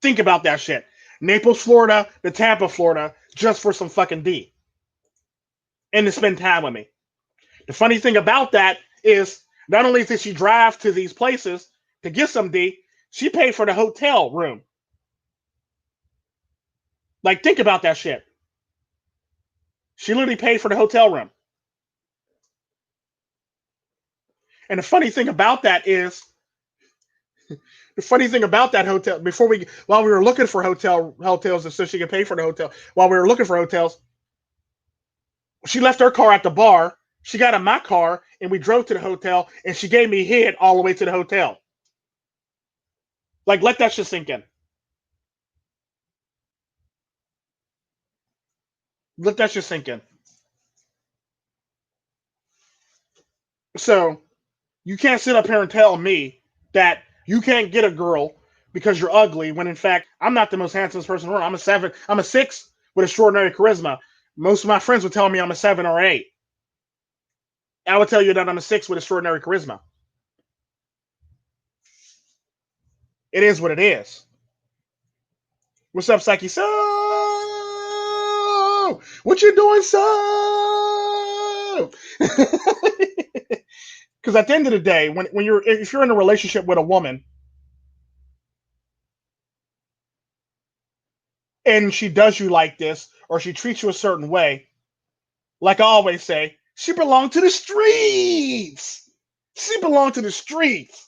Think about that shit. Naples, Florida, to Tampa, Florida, just for some fucking D. And to spend time with me. The funny thing about that is not only did she drive to these places to get some D, she paid for the hotel room. Like, think about that shit. She literally paid for the hotel room. And the funny thing about that is, the funny thing about that hotel, while we were looking for hotels, so she could pay for the hotel, while we were looking for hotels, she left her car at the bar. She got in my car and we drove to the hotel and she gave me head all the way to the hotel. Like, let that shit sink in. Let that shit sink in. So you can't sit up here and tell me that you can't get a girl because you're ugly when in fact I'm not the most handsome person in the world. I'm a 7, I'm a 6 with extraordinary charisma. Most of my friends would tell me I'm a 7 or 8. I would tell you that I'm a 6 with extraordinary charisma. It is what it is. What's up, Psyche? So, what you doing, so? Because at the end of the day, when you're if you're in a relationship with a woman and she does you like this or she treats you a certain way, like I always say, she belonged to the streets. She belonged to the streets.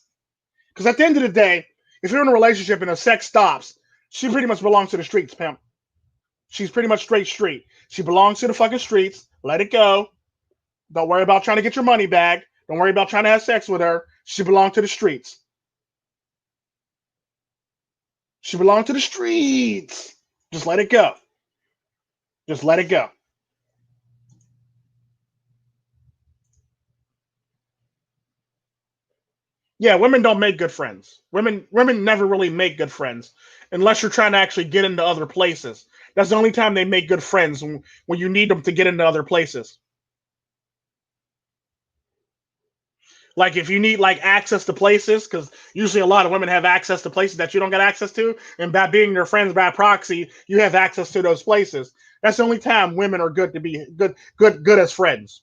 Because at the end of the day, if you're in a relationship and a sex stops, she pretty much belongs to the streets, pimp. She's pretty much straight street. She belongs to the fucking streets. Let it go. Don't worry about trying to get your money back. Don't worry about trying to have sex with her. She belonged to the streets. She belonged to the streets. Just let it go. Just let it go. Yeah, women don't make good friends. Women never really make good friends unless you're trying to actually get into other places. That's the only time they make good friends when you need them to get into other places. Like if you need like access to places, because usually a lot of women have access to places that you don't get access to, and by being their friends by proxy, you have access to those places. That's the only time women are good to be good as friends.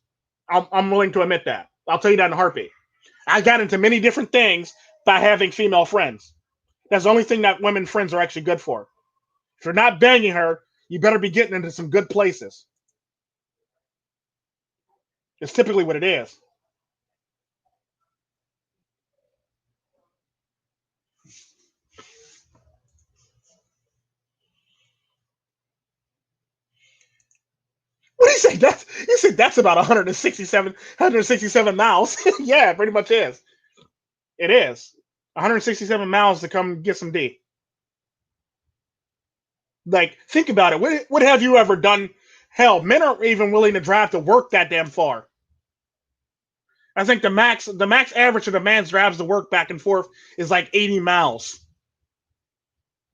I'm willing to admit that. I'll tell you that in a heartbeat. I got into many different things by having female friends. That's the only thing that women friends are actually good for. If you're not banging her, you better be getting into some good places. It's typically what it is. What do you say? You said that's about 167 miles. Yeah, it pretty much is. It is 167 miles to come get some D. Like, think about it. What have you ever done? Hell, men aren't even willing to drive to work that damn far. I think the max average of the man's drives to work back and forth is like 80 miles.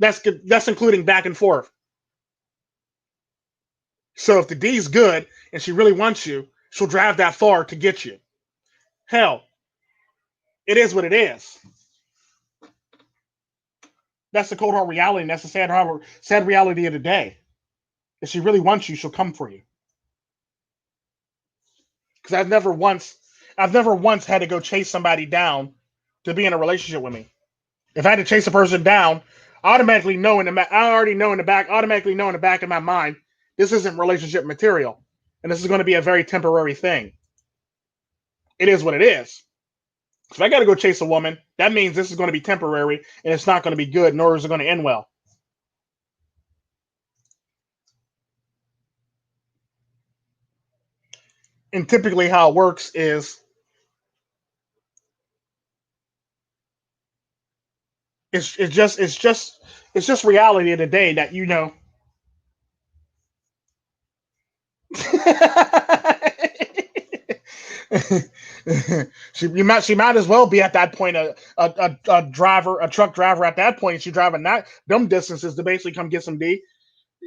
That's good. That's including back and forth. So if the D's good and she really wants you, she'll drive that far to get you. Hell, it is what it is. That's the cold hard reality, and that's the sad reality of the day. If she really wants you, she'll come for you. Because I've never once had to go chase somebody down to be in a relationship with me. If I had to chase a person down, I already know in the back, automatically know in the back of my mind, this isn't relationship material, and this is going to be a very temporary thing. It is what it is. If I got to go chase a woman, that means this is going to be temporary, and it's not going to be good, nor is it going to end well. And typically, how it works is it's just reality of the day that you know. She might as well be at that point a truck driver at that point. She driving that them distances to basically come get some D.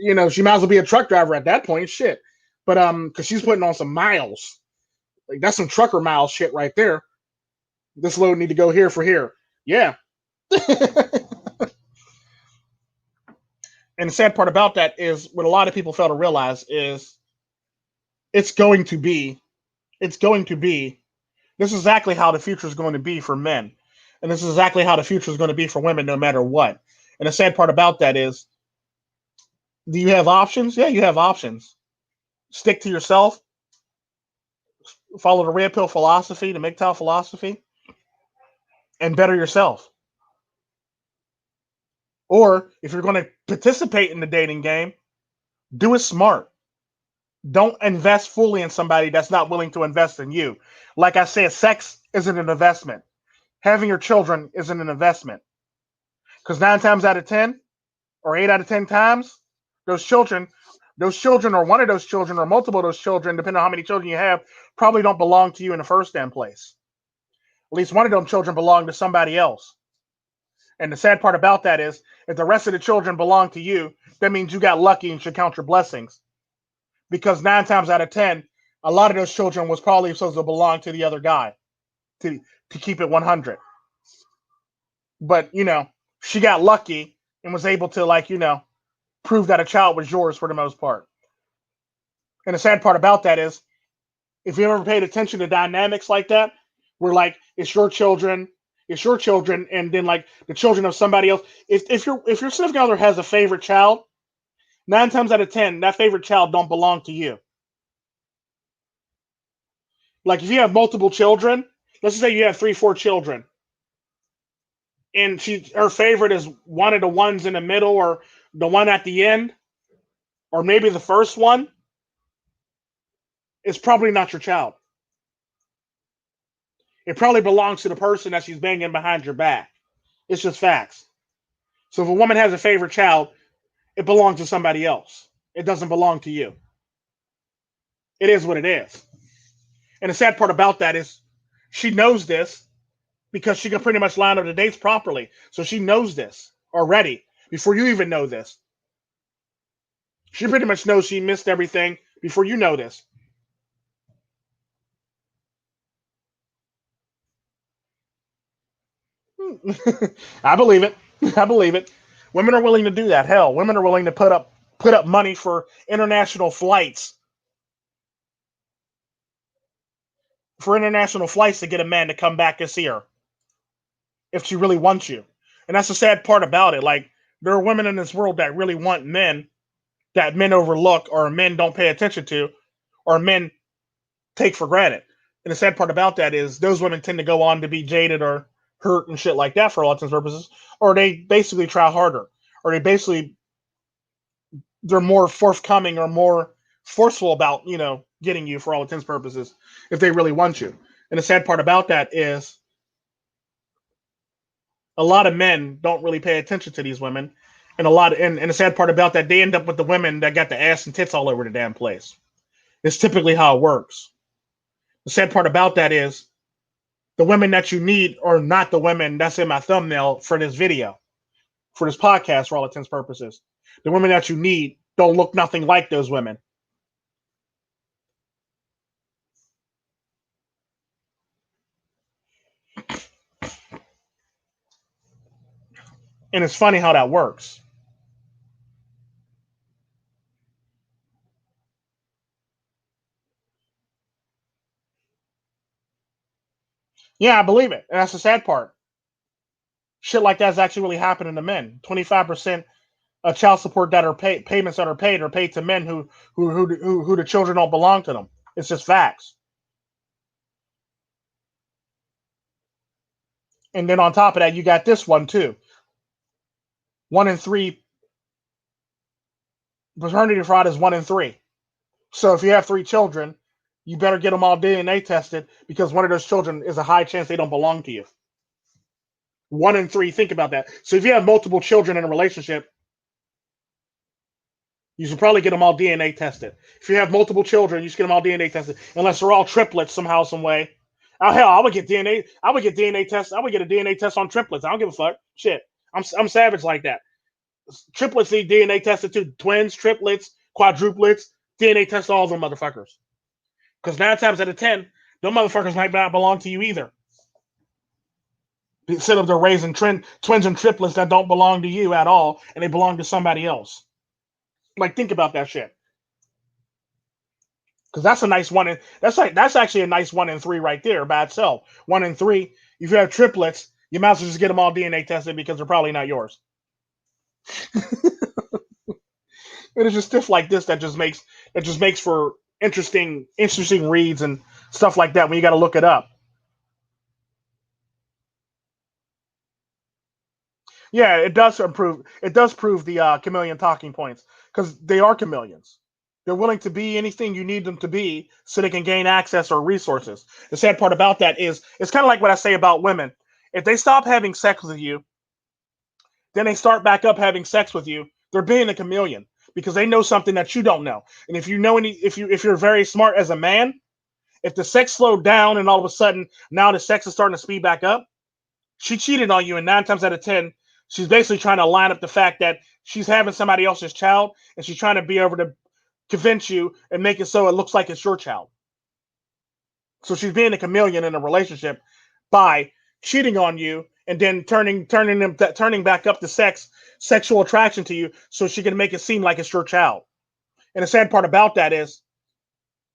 She might as well be a truck driver at that point. Shit, but because she's putting on some miles, like that's some trucker miles shit right there. This load need to go here for here. Yeah. And the sad part about that is what a lot of people fail to realize is it's going to be it's going to be this is exactly how the future is going to be for men. And this is exactly how the future is going to be for women no matter what. And the sad part about that is, do you have options? Yeah, you have options. Stick to yourself, follow the red pill philosophy, the MGTOW philosophy, and better yourself. Or if you're going to participate in the dating game, do it smart. Don't invest fully in somebody that's not willing to invest in you. Like I said, sex isn't an investment. Having your children isn't an investment. Because 9 times out of 10, or 8 out of 10 times, those children, or one of those children, or multiple of those children, depending on how many children you have, probably don't belong to you in the first damn place. At least one of them children belong to somebody else. And the sad part about that is, if the rest of the children belong to you, that means you got lucky and should count your blessings. Because 9 times out of 10, a lot of those children was probably supposed to belong to the other guy, to keep it 100. But, she got lucky and was able to, prove that a child was yours for the most part. And the sad part about that is, if you ever paid attention to dynamics like that, where like it's your children, and then like the children of somebody else. If your significant other has a favorite child, 9 times out of 10, that favorite child don't belong to you. Like if you have multiple children, let's just say you have 3, 4 children, and her favorite is one of the ones in the middle, or the one at the end, or maybe the first one, it's probably not your child. It probably belongs to the person that she's banging behind your back. It's just facts. So if a woman has a favorite child, it belongs to somebody else. It doesn't belong to you. It is what it is. And the sad part about that is she knows this because she can pretty much line up the dates properly. So she knows this already before you even know this. She pretty much knows she missed everything before you know this. I believe it. I believe it. Women are willing to do that. Hell, women are willing to put up money for international flights. For international flights to get a man to come back and see her if she really wants you. And that's the sad part about it. Like, there are women in this world that really want men that men overlook, or men don't pay attention to, or men take for granted. And the sad part about that is those women tend to go on to be jaded or hurt and shit like that for all intents and purposes, or they basically try harder, or they're more forthcoming or more forceful about getting you for all intents and purposes if they really want you. And the sad part about that is a lot of men don't really pay attention to these women, and and the sad part about that, they end up with the women that got the ass and tits all over the damn place. It's typically how it works. The sad part about that is the women that you need are not the women that's in my thumbnail for this video, for this podcast, for all intents and purposes. The women that you need don't look nothing like those women. And it's funny how that works. Yeah, I believe it. And that's the sad part. Shit like that's actually really happening to men. 25% of child support that are payments that are paid to men who the children don't belong to them. It's just facts. And then on top of that, you got this one too. 1 in 3 paternity fraud is 1 in 3. So if you have 3 children, you better get them all DNA tested, because one of those children is a high chance they don't belong to you. 1 in 3. Think about that. So if you have multiple children in a relationship, You should probably get them all DNA tested. If you have multiple children, you should get them all DNA tested, unless they're all triplets somehow, some way. Oh hell, I would get DNA. I would get DNA tests. I would get a DNA test on triplets. I don't give a fuck. Shit, I'm savage like that. Triplets need DNA tested too. Twins, triplets, quadruplets, DNA test all of them motherfuckers. Because 9 times out of 10, them motherfuckers might not belong to you either. Instead of they're raising twins and triplets that don't belong to you at all, and they belong to somebody else. Like, think about that shit. Because that's a nice one. That's actually a nice 1 in 3 right there by itself. 1 in 3. If you have triplets, you might as well just get them all DNA tested because they're probably not yours. It is just stuff like this that just makes for interesting reads and stuff like that when you got to look it up. Yeah, it does improve. It does prove the chameleon talking points because they are chameleons. They're willing to be anything you need them to be so they can gain access or resources. The sad part about that is it's kind of like what I say about women. If they stop having sex with you, then they start back up having sex with you. They're being a chameleon because they know something that you don't know. And if you're very smart as a man, if the sex slowed down and all of a sudden now the sex is starting to speed back up, she cheated on you, and 9 times out of 10, she's basically trying to line up the fact that she's having somebody else's child, and she's trying to be able to convince you and make it so it looks like it's your child. So she's being a chameleon in a relationship by cheating on you and then turning back up the sexual attraction to you, so she can make it seem like it's your child. And the sad part about that is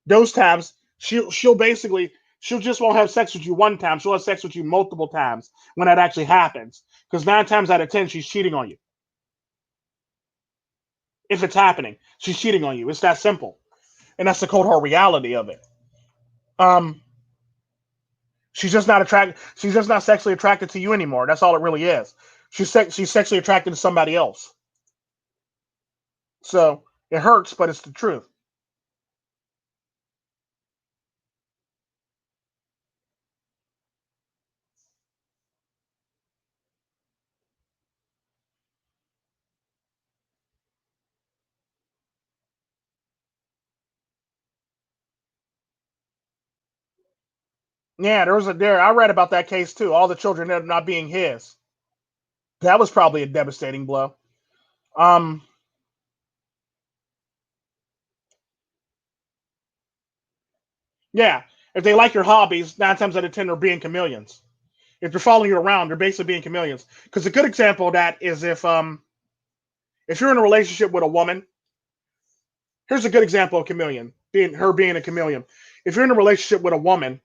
those times she'll just won't have sex with you one time. She'll have sex with you multiple times when that actually happens. Because 9 times out of 10, she's cheating on you. If it's happening, she's cheating on you. It's that simple. And that's the cold hard reality of it. Um, she's just not attracted. She's just not sexually attracted to you anymore. That's all it really is. She's sexually attracted to somebody else. So it hurts, but it's the truth. Yeah, there. I read about that case too. All the children not being his. That was probably a devastating blow. Um, yeah. If they like your hobbies, 9 times out of 10 they're being chameleons. If they're following you around, they're basically being chameleons. Because a good example of that is if you're in a relationship with a woman, here's a good example of chameleon being a chameleon. If you're in a relationship with a woman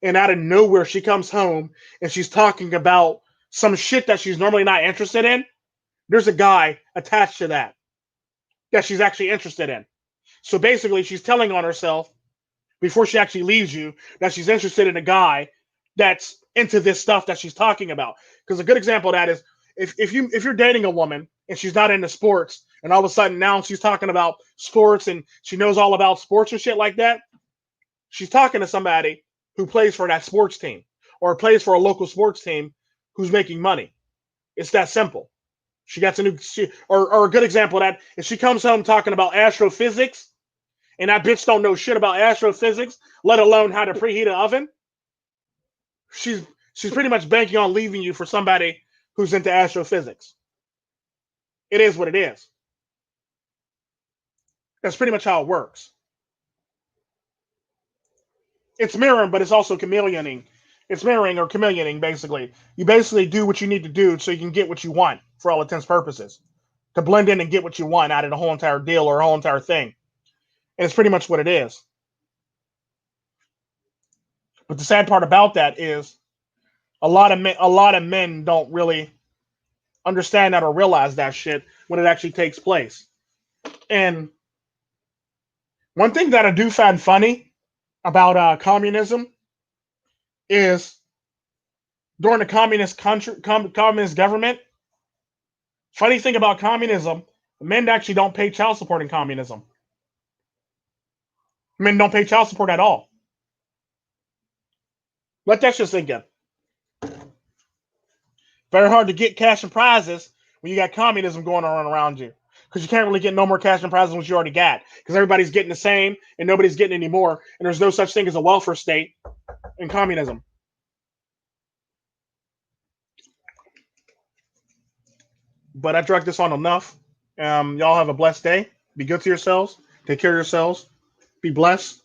and out of nowhere she comes home and she's talking about some shit that she's normally not interested in, there's a guy attached to that she's actually interested in. So basically, she's telling on herself before she actually leaves you that she's interested in a guy that's into this stuff that she's talking about. Because a good example of that is if you're dating a woman and she's not into sports, and all of a sudden now she's talking about sports and she knows all about sports and shit like that, she's talking to somebody who plays for that sports team or plays for a local sports team who's making money. It's that simple. She got or a good example of that is she comes home talking about astrophysics, and that bitch don't know shit about astrophysics, let alone how to preheat an oven. She's she's pretty much banking on leaving you for somebody who's into astrophysics. It is what it is. That's pretty much how it works. It's mirroring, but it's also chameleoning. It's mirroring or chameleoning, basically. You basically do what you need to do so you can get what you want for all intents and purposes. To blend in and get what you want out of the whole entire deal or whole entire thing. And it's pretty much what it is. But the sad part about that is a lot of men don't really understand that or realize that shit when it actually takes place. And one thing that I do find funny about communism is during the communist government. Funny thing about communism, men actually don't pay child support in communism. Men don't pay child support at all. Let that just sink in. Very hard to get cash and prizes when you got communism going on around you. because you can't really get no more cash and prizes than what you already got, because everybody's getting the same and nobody's getting any more, and there's no such thing as a welfare state in communism. But I dragged this on enough. Y'all have a blessed day. Be good to yourselves. Take care of yourselves. Be blessed.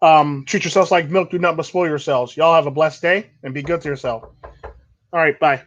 Treat yourselves like milk. Do nothing but spoil yourselves. Y'all have a blessed day and be good to yourself. All right, bye.